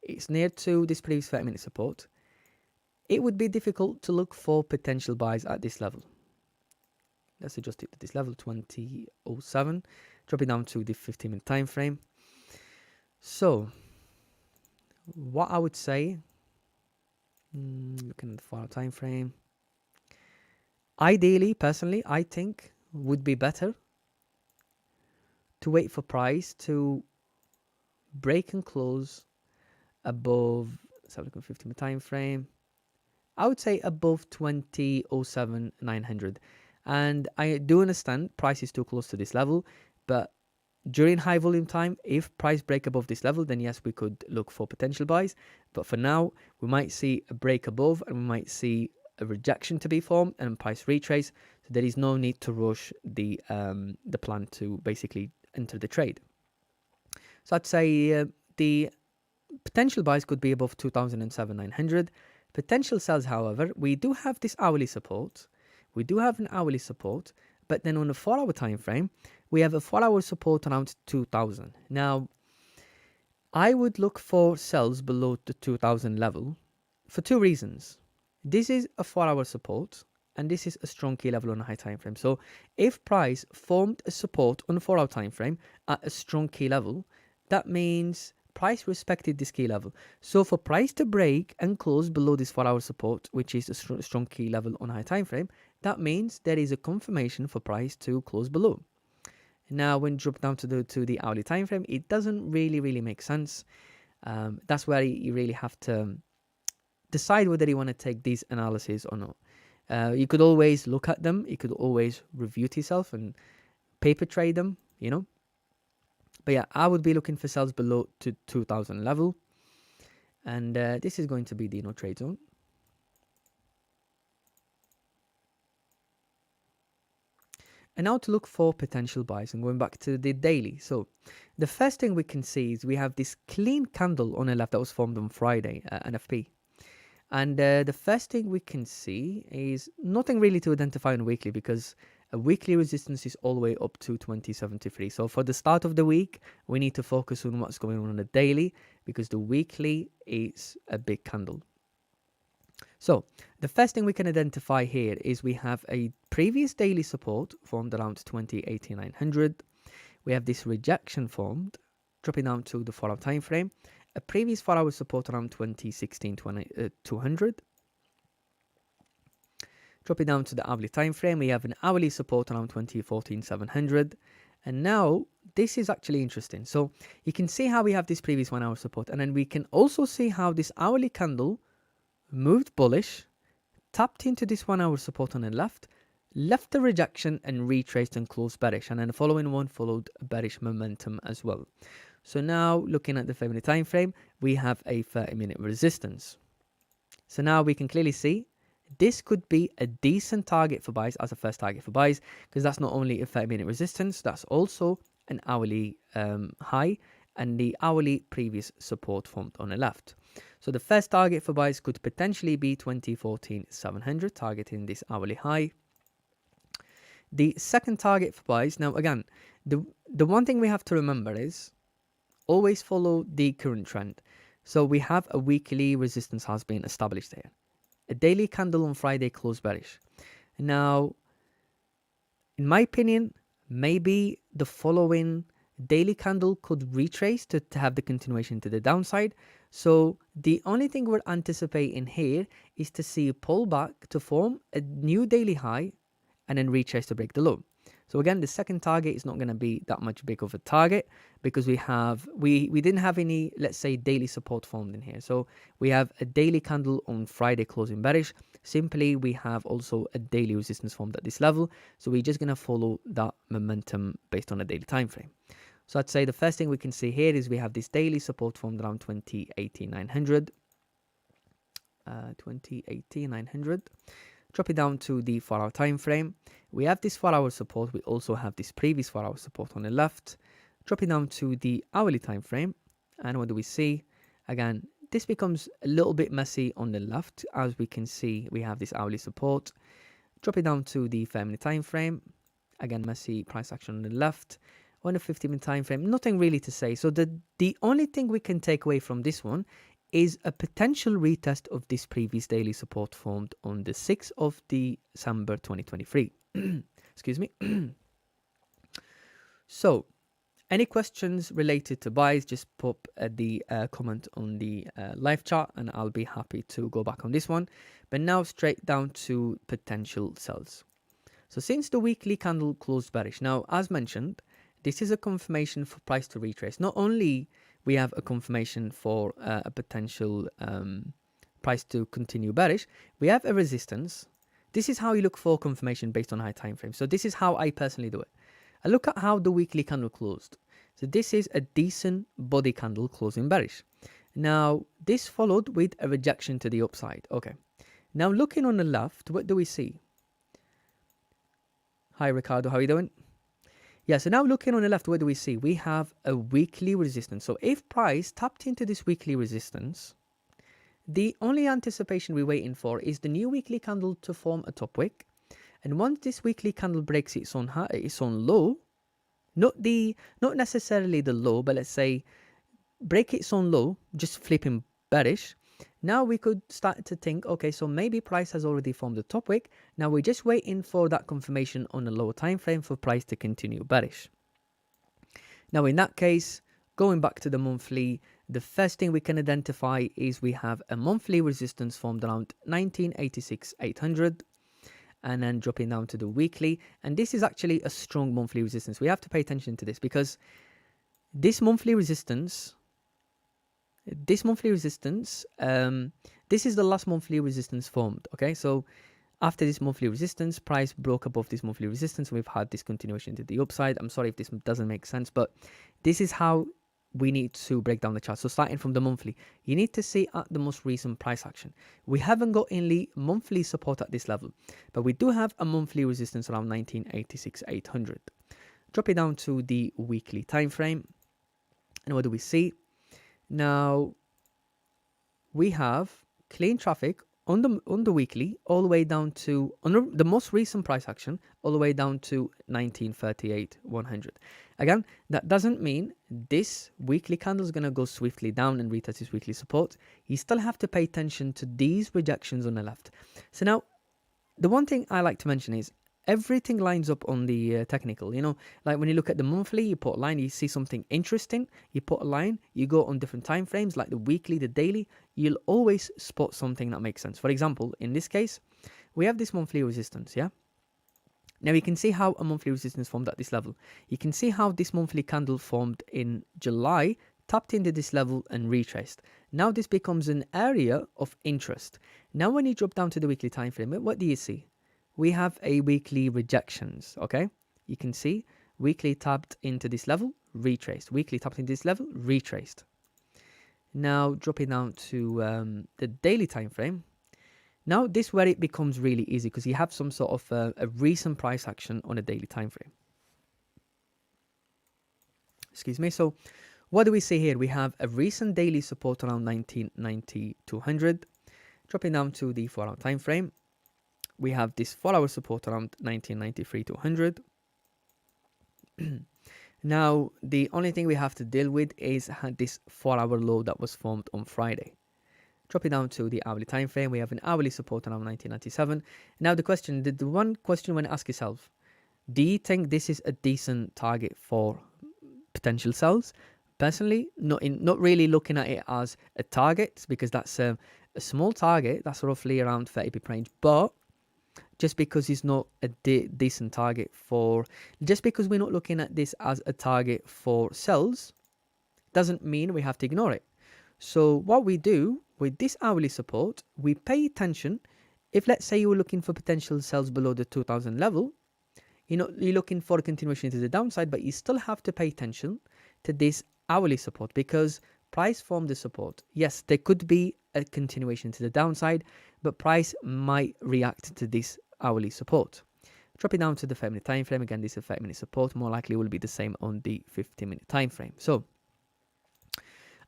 is near to this previous 30-minute support, it would be difficult to look for potential buys at this level. Let's adjust it to this level, 2007, dropping down to the 15-minute time frame. So what I would say, looking at the 4-hour time frame, ideally, personally, I think would be better to wait for price to break and close above, let's have a look at the 15-minute time frame. I would say above 2007 900. And I do understand price is too close to this level, but during high volume time, if price break above this level, then yes, we could look for potential buys. But for now, we might see a break above and we might see a rejection to be formed and price retrace. So there is no need to rush the plan to basically enter the trade. So I'd say the potential buys could be above 2007 900. Potential sells, however, we do have this hourly support. We do have an hourly support, but then on a 4-hour time frame, we have a 4-hour support around 2000. Now, I would look for sells below the 2000 level for two reasons. This is a 4-hour support, and this is a strong key level on a high time frame. So if price formed a support on a 4-hour time frame at a strong key level, that means price respected this key level. So for price to break and close below this 4-hour support, which is a strong key level on high time frame, that means there is a confirmation for price to close below. Now, when drop down to the hourly time frame, it doesn't really make sense. That's where you really have to decide whether you want to take these analyses or not. You could always look at them. You could always review it yourself and paper trade them, you know. But yeah, I would be looking for sales below to 2000 level. And this is going to be the no trade zone. And now to look for potential buys and going back to the daily. So the first thing we can see is we have this clean candle on the left that was formed on Friday, NFP. And the first thing we can see is nothing really to identify on weekly, because a weekly resistance is all the way up to 2073. So for the start of the week, we need to focus on what's going on the daily, because the weekly is a big candle. So the first thing we can identify here is we have a previous daily support formed around 20,8900. We have this rejection formed, dropping down to the 4-hour time frame. A previous 4-hour support around 2016-200. Dropping down to the hourly time frame, we have an hourly support around 2014-700. And now this is actually interesting. So you can see how we have this previous 1-hour support, and then we can also see how this hourly candle moved bullish, tapped into this 1-hour support on the left the rejection and retraced and closed bearish, and then the following one followed bearish momentum as well. So now looking at the 5-minute time frame, we have a 30-minute resistance. So now we can clearly see this could be a decent target for buys, as a first target for buys, because that's not only a 30-minute resistance, that's also an hourly high and the hourly previous support formed on the left. So the first target for buys could potentially be 2014-700, targeting this hourly high. The second target for buys, now again, the one thing we have to remember is always follow the current trend. So we have a weekly resistance has been established there. A daily candle on Friday closed bearish. Now, in my opinion, maybe the following daily candle could retrace to have the continuation to the downside. So the only thing we're anticipating here is to see a pullback to form a new daily high and then retrace to break the low. So again, the second target is not going to be that much big of a target, because we didn't have any, let's say, daily support formed in here. So we have a daily candle on Friday closing bearish. Simply, we have also a daily resistance formed at this level. So we're just going to follow that momentum based on a daily time frame. So I'd say the first thing we can see here is we have this daily support formed around 20,900. 20,900. Drop it down to the 4-hour time frame. We have this 4-hour support. We also have this previous 4-hour support on the left. Drop it down to the hourly time frame. And what do we see? Again, this becomes a little bit messy on the left. As we can see, we have this hourly support. Drop it down to the 5-minute time frame. Again, messy price action on the left. On the 50-minute time frame, nothing really to say. So the only thing we can take away from this one is a potential retest of this previous daily support formed on the 6th of December 2023. Excuse me. So, any questions related to buys, just pop the comment on the live chat and I'll be happy to go back on this one. But now straight down to potential sells. So since the weekly candle closed bearish, now as mentioned, this is a confirmation for price to retrace. Not only we have a confirmation for a potential price to continue bearish, we have a resistance. This is how you look for confirmation based on high time frame. So this is how I personally do it. I look at how the weekly candle closed. So this is a decent body candle closing bearish. Now this followed with a rejection to the upside. Okay. Now looking on the left, what do we see? Hi Ricardo, how are you doing? Yeah, so now looking on the left, what do we see? We have a weekly resistance. So if price tapped into this weekly resistance, the only anticipation we're waiting for is the new weekly candle to form a top wick. And once this weekly candle breaks its own high, its own low, not necessarily the low, but let's say break its own low, just flipping bearish. Now we could start to think, okay, so maybe price has already formed a top wick. Now we're just waiting for that confirmation on a lower time frame for price to continue bearish. Now in that case, Going back to the monthly, the first thing we can identify is we have a monthly resistance formed around 1986,800, and then dropping down to the weekly. And this is actually a strong monthly resistance. We have to pay attention to this because this monthly resistance, this is the last monthly resistance formed. Okay, so after this monthly resistance, price broke above this monthly resistance. We've had this continuation to the upside. I'm sorry if this doesn't make sense, but this is how we need to break down the chart. So starting from the monthly, you need to see at the most recent price action. We haven't got any monthly support at this level, but we do have a monthly resistance around 1986,800. Drop it down to the weekly time frame, and what do we see? Now we have clean traffic on the weekly all the way down to on the most recent price action all the way down to 1938,100. Again, that doesn't mean this weekly candle is going to go swiftly down and retest its weekly support. You still have to pay attention to these rejections on the left. So now the one thing I like to mention is everything lines up on the technical. You know, like when you look at the monthly, you put a line, you see something interesting, you put a line, you go on different time frames like the weekly, the daily, you'll always spot something that makes sense. For example, in this case, we have this monthly resistance, yeah? Now you can see how a monthly resistance formed at this level. You can see how this monthly candle formed in July, tapped into this level and retraced. Now this becomes an area of interest. Now when you drop down to the weekly time frame, what do you see? We have a weekly rejections, okay? You can see weekly tapped into this level, retraced. Weekly tapped into this level, retraced. Now dropping down to the daily time frame. Now this is where it becomes really easy because you have some sort of a recent price action on a daily time frame. Excuse me. So what do we see here? We have a recent daily support around 1990-200. Dropping down to the 4-hour time frame. We have this 4-hour support around 1993-200. Now the only thing we have to deal with is this 4-hour low that was formed on Friday. Drop it down to the hourly time frame. We have an hourly support around 1997. Now the question, the one question you want to ask yourself, do you think this is a decent target for potential sells? Personally, not really looking at it as a target because that's a small target. That's roughly around 30 pip range. But just because it's not a decent target for, just because we're not looking at this as a target for sells, doesn't mean we have to ignore it. So what we do with this hourly support, we pay attention. If let's say you were looking for potential sells below the 2000 level, you know, you're looking for a continuation to the downside, but you still have to pay attention to this hourly support because price formed the support. Yes, there could be a continuation to the downside, but price might react to this hourly support. Drop it down to the 5-minute time frame. Again, this is a 5-minute support. More likely will be the same on the 15-minute time frame. So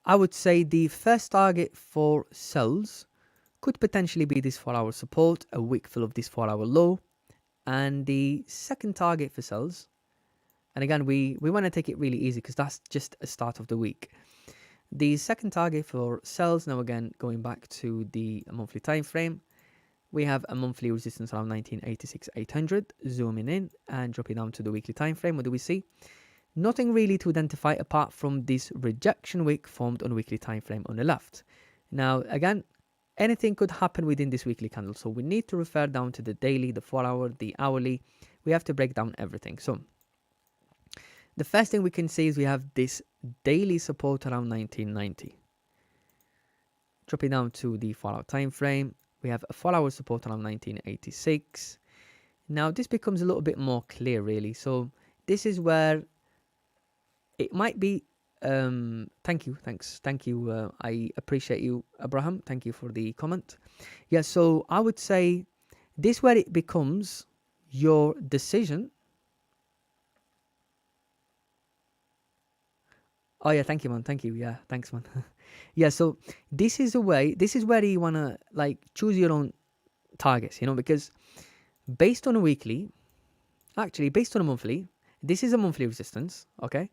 I would say the first target for sells could potentially be this 4-hour support, a wick fill of this 4-hour low, and the second target for sells. And again, we want to take it really easy because that's just a start of the week. The second target for sells, now again going back to the monthly time frame, we have a monthly resistance around 1986,800. Zooming in and dropping down to the weekly time frame. What do we see? Nothing really to identify apart from this rejection wick formed on weekly time frame on the left. Now again, anything could happen within this weekly candle, so we need to refer down to the daily, the 4-hour, the hourly. We have to break down everything. So the first thing we can see is we have this daily support around 1990. Dropping down to the 4-hour time frame, we have a 4-hour support around 1986. Now this becomes a little bit more clear really. So this is where it might be thank you. I appreciate you, Abraham. Thank you for the comment. Yeah, so I would say this where it becomes your decision. Oh yeah, thank you, man. Thank you. Yeah, thanks, man. Yeah, so this is where you wanna like choose your own targets, you know, because based on a weekly, actually based on a monthly, this is a monthly resistance, okay?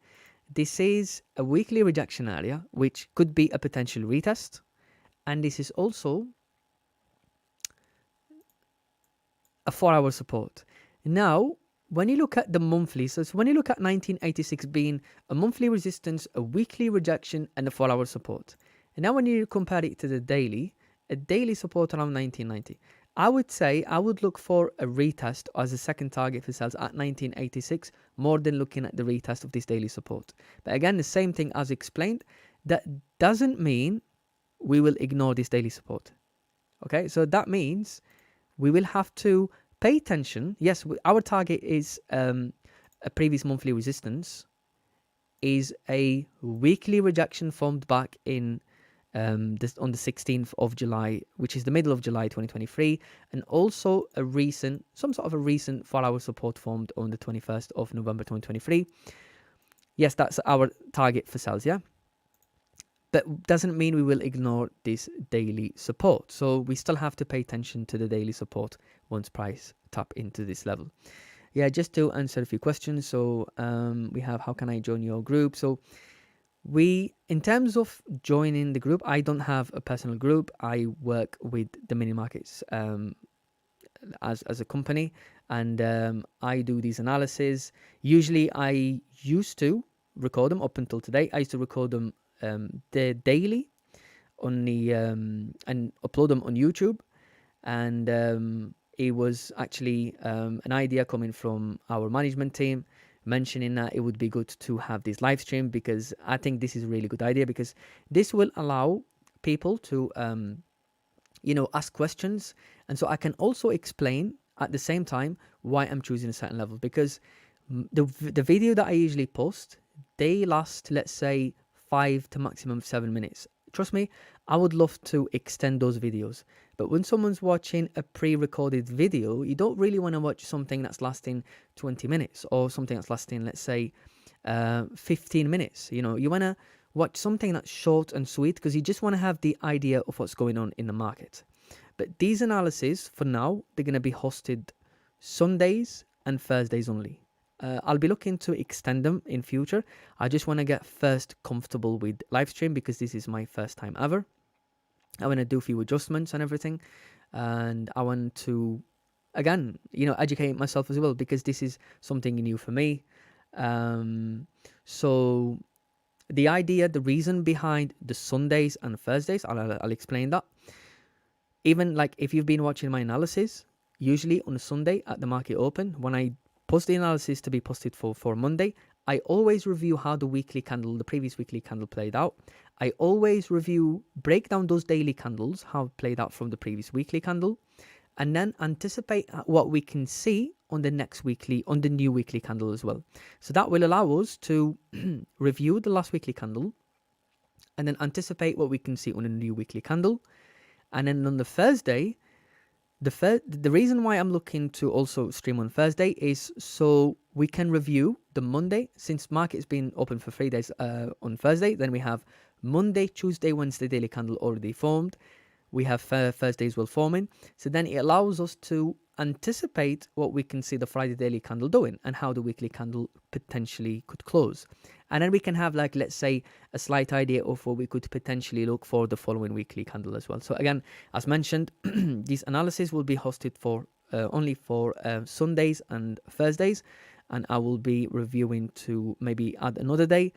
This is a weekly rejection area, which could be a potential retest. And this is also a 4-hour support. Now, when you look at the monthly, so when you look at 1986 being a monthly resistance, a weekly rejection, and a 4-hour support, and now when you compare it to the daily, a daily support around 1990, I would say I would look for a retest as a second target for sales at 1986 more than looking at the retest of this daily support. But again, the same thing as explained, that doesn't mean we will ignore this daily support. Okay, so that means we will have to pay attention. Yes, our target is a previous monthly resistance, is a weekly rejection formed back in on the 16th of July, which is the middle of July 2023, and also some sort of a recent 4-hour support formed on the 21st of November 2023. Yes, that's our target for sales, yeah? But doesn't mean we will ignore this daily support. So we still have to pay attention to the daily support once price tap into this level. Yeah, just to answer a few questions. So we have, how can I join your group? So in terms of joining the group, I don't have a personal group. I work with the mini markets as a company, and I do these analyses. Usually I used to record them up until today. I used to record them the daily on the and upload them on YouTube, and it was actually an idea coming from our management team, mentioning that it would be good to have this live stream, because I think this is a really good idea, because this will allow people to ask questions, and so I can also explain at the same time why I'm choosing a certain level, because the video that I usually post, they last, let's say, 5 to maximum 7 minutes. Trust me, I would love to extend those videos. But when someone's watching a pre-recorded video, you don't really want to watch something that's lasting 20 minutes or something that's lasting, let's say, 15 minutes. You want to watch something that's short and sweet, because you just want to have the idea of what's going on in the market. But these analyses, for now, they're going to be hosted Sundays and Thursdays only. I'll be looking to extend them in future. I just want to get first comfortable with live stream, because this is my first time ever. I want to do a few adjustments and everything, and I want to, again, educate myself as well, because this is something new for me. So the reason behind the Sundays and Thursdays, I'll explain that. Even like if you've been watching my analysis, usually on a Sunday at the market open, when I post the analysis to be posted for Monday, I always review how the previous weekly candle played out. I always break down those daily candles, how it played out from the previous weekly candle, and then anticipate what we can see on the new weekly candle as well. So that will allow us to review the last weekly candle, and then anticipate what we can see on a new weekly candle. And then on the Thursday, the reason why I'm looking to also stream on Thursday is so we can review the Monday, since market's been open for 3 days on Thursday. Then we have Monday, Tuesday, Wednesday daily candle already formed. We have Thursday as well forming. So then it allows us to anticipate what we can see the Friday daily candle doing, and how the weekly candle potentially could close. And then we can have, like, let's say, a slight idea of what we could potentially look for the following weekly candle as well. So again, as mentioned, these analysis will be hosted for only for Sundays and Thursdays, and I will be reviewing to maybe add another day.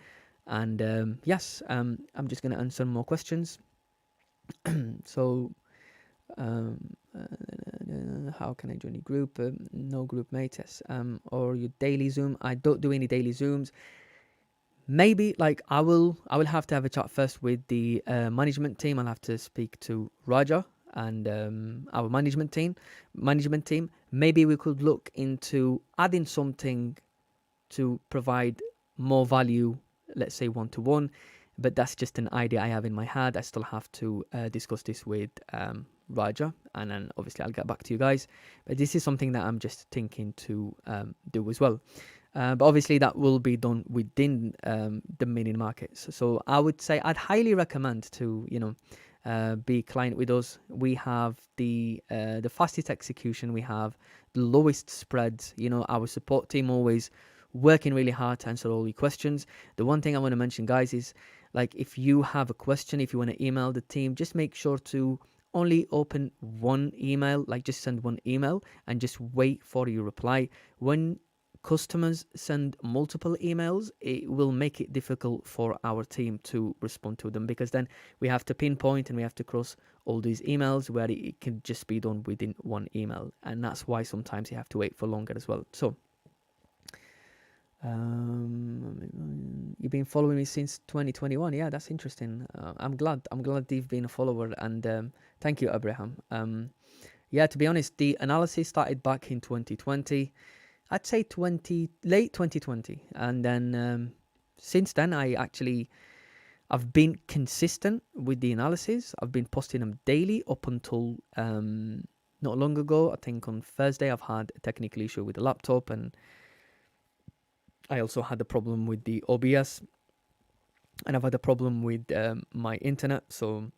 And yes, I'm just going to answer more questions. So how can I join your group? No group, mate. Yes. Or your daily Zoom. I don't do any daily Zooms. Maybe, like, I will have to have a chat first with the management team. I'll have to speak to Raja and our management team. Maybe we could look into adding something to provide more value, let's say 1-to-1, but that's just an idea I have in my head. I still have to discuss this with Raja, and then obviously I'll get back to you guys. But this is something that I'm just thinking to do as well. But obviously that will be done within the mini markets. So I would say I'd highly recommend to be client with us. We have the fastest execution. We have the lowest spreads. Our support team always working really hard to answer all your questions. The one thing I want to mention, guys, is, like, if you have a question, if you want to email the team, just make sure to only open one email, like just send one email and just wait for your reply. When customers send multiple emails, it will make it difficult for our team to respond to them, because then we have to pinpoint and we have to cross all these emails where it can just be done within one email. And that's why sometimes you have to wait for longer as well. So you've been following me since 2021. Yeah, that's interesting. I'm glad you've been a follower, and thank you, Abraham. Yeah, to be honest, the analysis started back in 2020. I'd say late 2020, and then since then I've been consistent with the analysis. I've been posting them daily up until not long ago. I think on Thursday I've had a technical issue with the laptop, and I also had a problem with the OBS, and I've had a problem with my internet. So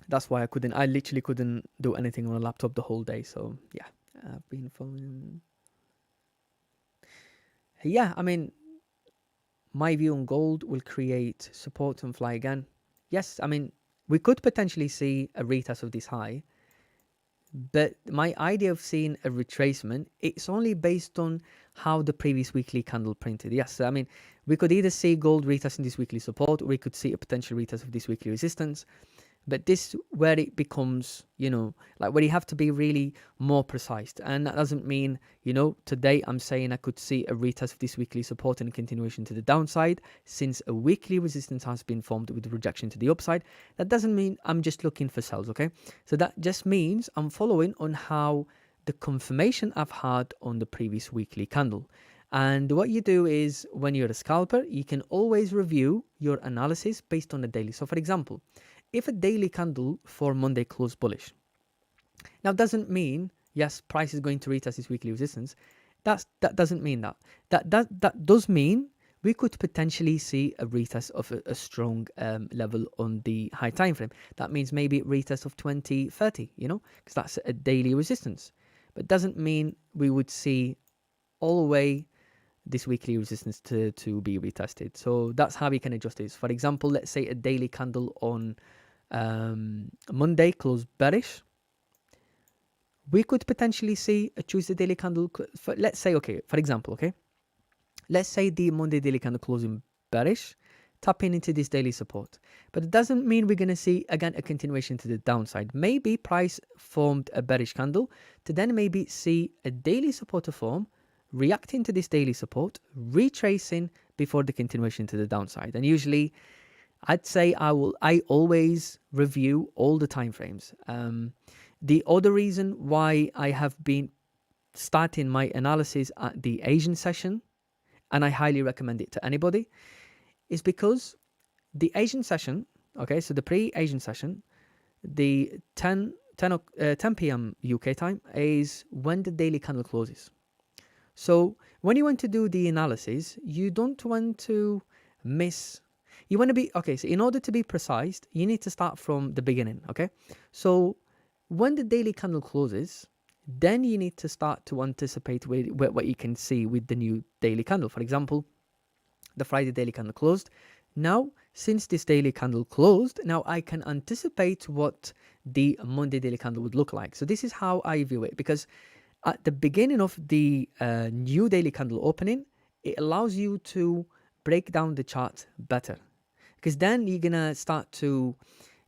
that's why I literally couldn't do anything on a laptop the whole day. So yeah, I've been following. Yeah, I mean, my view on gold will create support and fly again. Yes, I mean, we could potentially see a retest of this high, but my idea of seeing a retracement, it's only based on how the previous weekly candle printed. Yes, I mean, we could either see gold retesting this weekly support, or we could see a potential retest of this weekly resistance. But this where it becomes, like where you have to be really more precise. And that doesn't mean, today I'm saying I could see a retest of this weekly support and a continuation to the downside, since a weekly resistance has been formed with rejection to the upside. That doesn't mean I'm just looking for sells, okay? So that just means I'm following on how the confirmation I've had on the previous weekly candle. And what you do is, when you're a scalper, you can always review your analysis based on the daily. So for example, if a daily candle for Monday closed bullish, now doesn't mean, yes, price is going to retest this weekly resistance. That doesn't mean that. That does mean we could potentially see a retest of a strong level on the high time frame. That means maybe retest of 2030, because that's a daily resistance. But doesn't mean we would see all the way this weekly resistance to be retested. So that's how we can adjust this. For example, let's say a daily candle on Monday closed bearish. We could potentially see a Tuesday daily candle. Let's say, for example, let's say the Monday daily candle closing bearish, tapping into this daily support. But it doesn't mean we're going to see, again, a continuation to the downside. Maybe price formed a bearish candle to then maybe see a daily support to form, reacting to this daily support, retracing before the continuation to the downside. And usually I'd say I always review all the time frames. The other reason why I have been starting my analysis at the Asian session, and I highly recommend it to anybody, is because the Asian session, so the pre-Asian session, the 10 p.m. UK time is when the daily candle closes. So when you want to do the analysis, you don't want to miss. You want to be, so in order to be precise, you need to start from the beginning, So when the daily candle closes, then you need to start to anticipate what you can see with the new daily candle. For example, the Friday daily candle closed. Now, since this daily candle closed, now I can anticipate what the Monday daily candle would look like. So this is how I view it, because at the beginning of the new daily candle opening, it allows you to break down the chart better, because then you're gonna start to,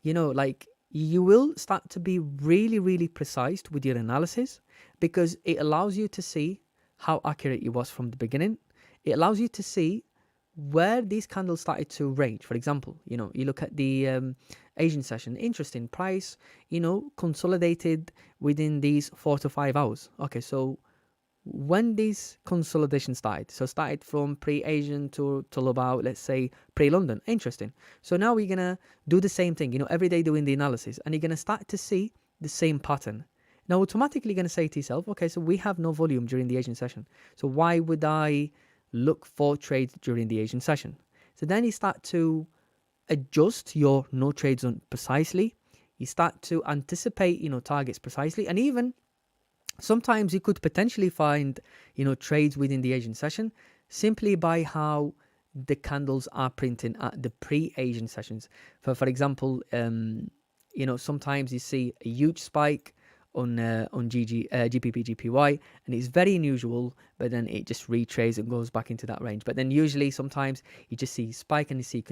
you will start to be really, really precise with your analysis, because it allows you to see how accurate it was from the beginning. It allows you to see where these candles started to range. For example, you look at the Asian session, interesting price, consolidated within these 4 to 5 hours. So when this consolidation started from pre-Asian to about, let's say, pre-London, interesting. So now we're gonna do the same thing, every day doing the analysis, and you're gonna start to see the same pattern. Now automatically you're gonna say to yourself, so we have no volume during the Asian session, so why would I look for trades during the Asian session? So then you start to adjust your no trade zone precisely. You start to anticipate, targets precisely, and even sometimes you could potentially find, trades within the Asian session simply by how the candles are printing at the pre-Asian sessions. For example, sometimes you see a huge spike GBPJPY, and it's very unusual, but then it just retraces and goes back into that range. But then usually sometimes you just see spike and you see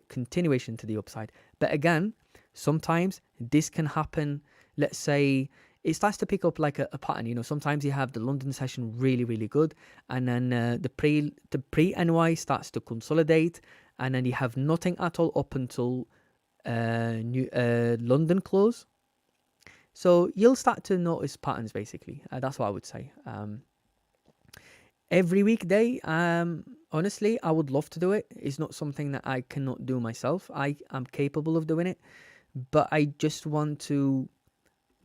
continuation to the upside. But again, sometimes this can happen. Let's say it starts to pick up like a pattern. You know, sometimes you have the London session really good, and then the pre NY starts to consolidate, and then you have nothing at all up until London close. So you'll start to notice patterns, basically. That's what I would say. Every weekday, honestly, I would love to do it. It's not something that I cannot do myself. I am capable of doing it, but I just want to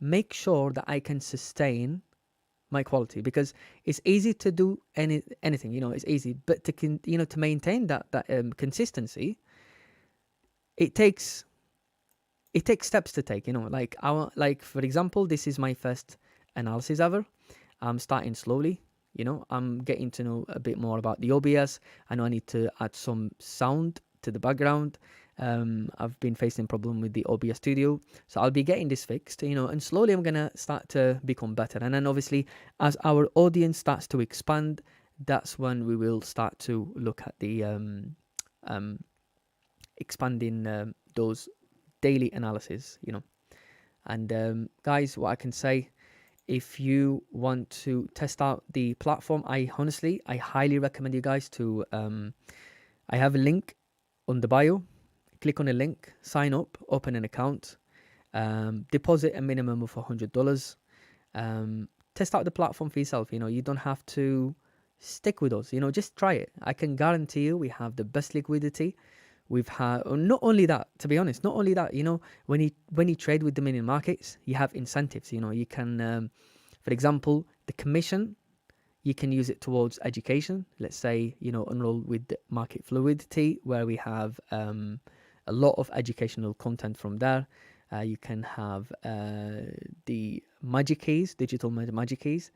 make sure that I can sustain my quality, because it's easy to do anything. You know, it's easy, but to maintain that consistency, it takes steps to take. You know, like for example, this is my first analysis ever. I'm starting slowly. You know, I'm getting to know a bit more about the OBS. I know I need to add some sound to the background. I've been facing a problem with the OBS Studio, so I'll be getting this fixed, you know, and slowly I'm gonna start to become better. And then obviously, as our audience starts to expand, that's when we will start to look at the expanding those daily analysis, you know. And guys, what I can say, if you want to test out the platform, I highly recommend you guys to I have a link on the bio. Click on the link, sign up, open an account, deposit a minimum of $100. Test out the platform for yourself. You know, you don't have to stick with us. You know, just try it. I can guarantee you we have the best liquidity. We've had, not only that, to be honest, not only that, you know, when you trade with the mini markets, you have incentives. You know, you can, for example, the commission, you can use it towards education. Let's say, you know, enroll with the Market Fluidity, where we have a lot of educational content from there. You can have the magic keys, digital magic keys,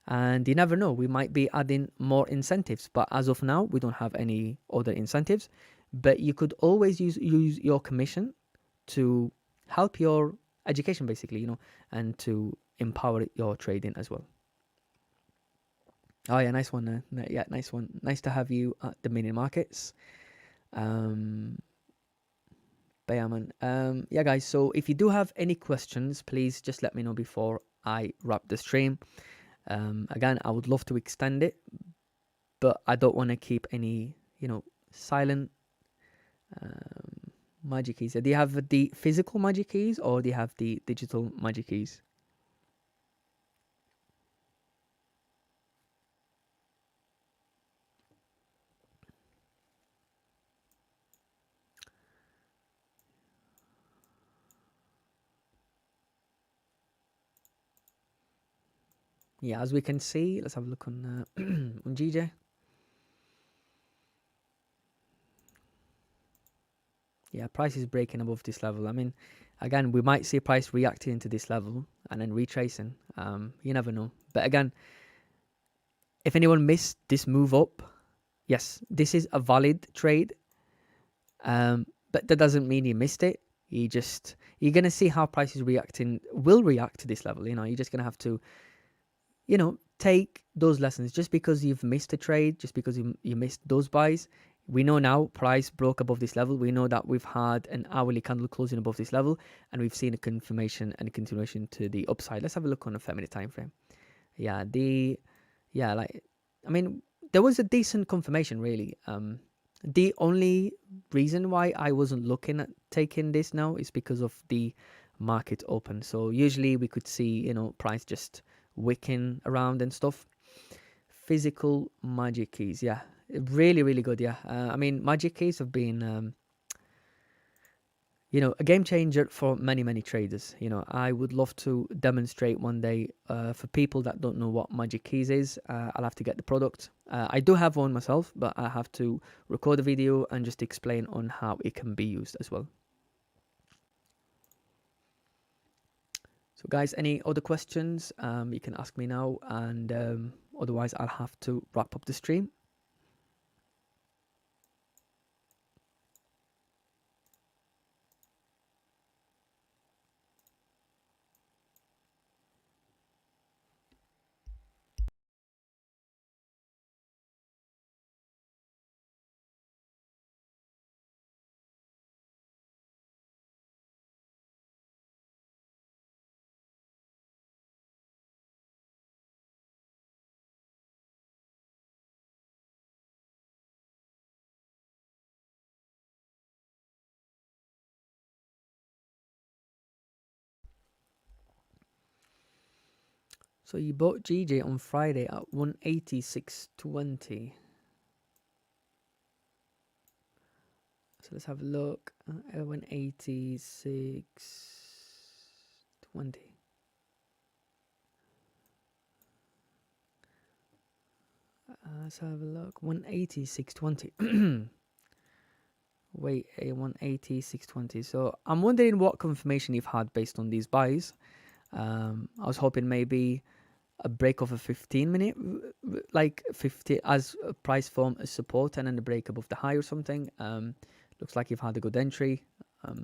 and you never know, we might be adding more incentives. But as of now, we don't have any other incentives. But you could always use your commission to help your education, basically, you know, and to empower your trading as well. Oh yeah, nice one. Yeah, nice one. Nice to have you at the mini markets. But yeah, man. Yeah, guys. So if you do have any questions, please just let me know before I wrap the stream. Again, I would love to extend it, but I don't want to keep any, you know, silent magic keys. Do you have the physical magic keys or do you have the digital magic keys? Yeah, as we can see, let's have a look on on GJ. Yeah, price is breaking above this level. I mean, again, we might see price reacting to this level and then retracing. You never know. But again, if anyone missed this move up, yes, this is a valid trade. But that doesn't mean you missed it. You're gonna see how price is will react to this level. You know, you're just gonna have to, you know, take those lessons. Just because you've missed a trade, just because you missed those buys, we know now price broke above this level. We know that we've had an hourly candle closing above this level, and we've seen a confirmation and a continuation to the upside. Let's have a look on a 5-minute time frame. Yeah, I mean, there was a decent confirmation, really. The only reason why I wasn't looking at taking this now is because of the market open. So usually we could see, you know, price just wicking around and stuff. Physical magic keys, yeah, really good. Yeah, I mean, magic keys have been you know, a game changer for many traders. You know, I would love to demonstrate one day for people that don't know what magic keys is. I'll have to get the product. I do have one myself, but I have to record a video and just explain on how it can be used as well. So guys, any other questions, you can ask me now, and otherwise I'll have to wrap up the stream. So you bought GJ on Friday at 186.20. So let's have a look. 186.20. Let's have a look. 186.20. Wait, a 186.20. So I'm wondering what confirmation you've had based on these buys. I was hoping maybe a break of a 15-minute, like 50 as a price form as support, and then a break above the high or something. Looks like you've had a good entry. But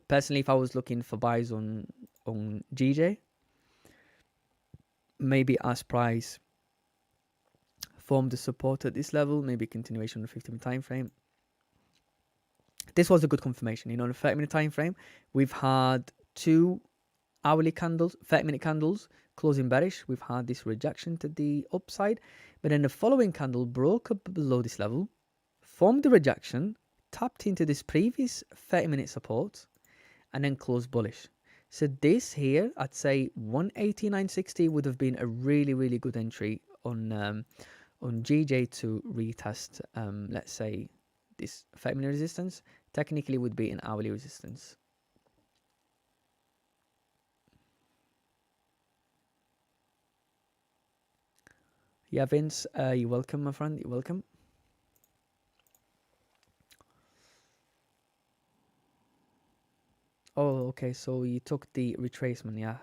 personally, if I was looking for buys on GJ, maybe as price formed the support at this level, maybe continuation on the 15-minute time frame. This was a good confirmation. You know, the 30-minute time frame, we've had two hourly candles, 30-minute candles closing bearish. We've had this rejection to the upside, but then the following candle broke up below this level, formed the rejection, tapped into this previous 30-minute support, and then closed bullish. So this here, I'd say 189.60 would have been a really, really good entry on GJ to retest, let's say, this 30-minute resistance. Technically would be an hourly resistance. Yeah, Vince, you're welcome, my friend. You're welcome. Oh, okay. So you took the retracement, yeah.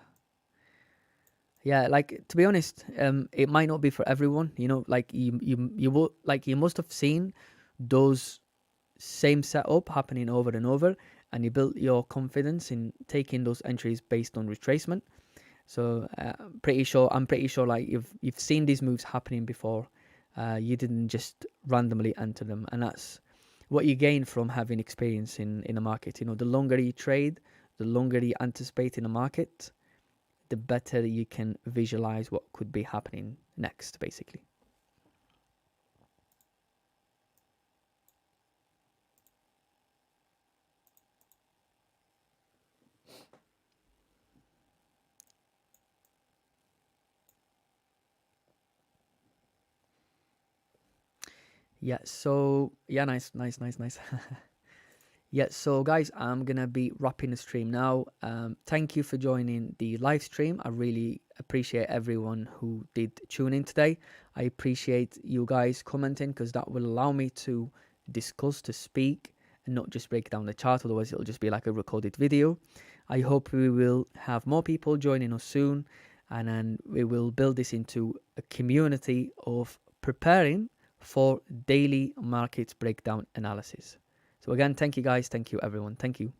Yeah, like to be honest, it might not be for everyone. You know, like you will, like you must have seen those same setup happening over and over, and you built your confidence in taking those entries based on retracement. So I'm pretty sure like you've seen these moves happening before. You didn't just randomly enter them, and that's what you gain from having experience in a market. You know, the longer you trade, the longer you anticipate in a market, the better you can visualize what could be happening next, basically. Yeah, so yeah, nice. Yeah, so guys, I'm gonna be wrapping the stream now. Thank you for joining the live stream. I really appreciate everyone who did tune in today. I appreciate you guys commenting, because that will allow me to discuss, to speak, and not just break down the chart. Otherwise, it'll just be like a recorded video. I hope we will have more people joining us soon, and then we will build this into a community of preparing for daily market breakdown analysis. So again, thank you guys. Thank you everyone. Thank you.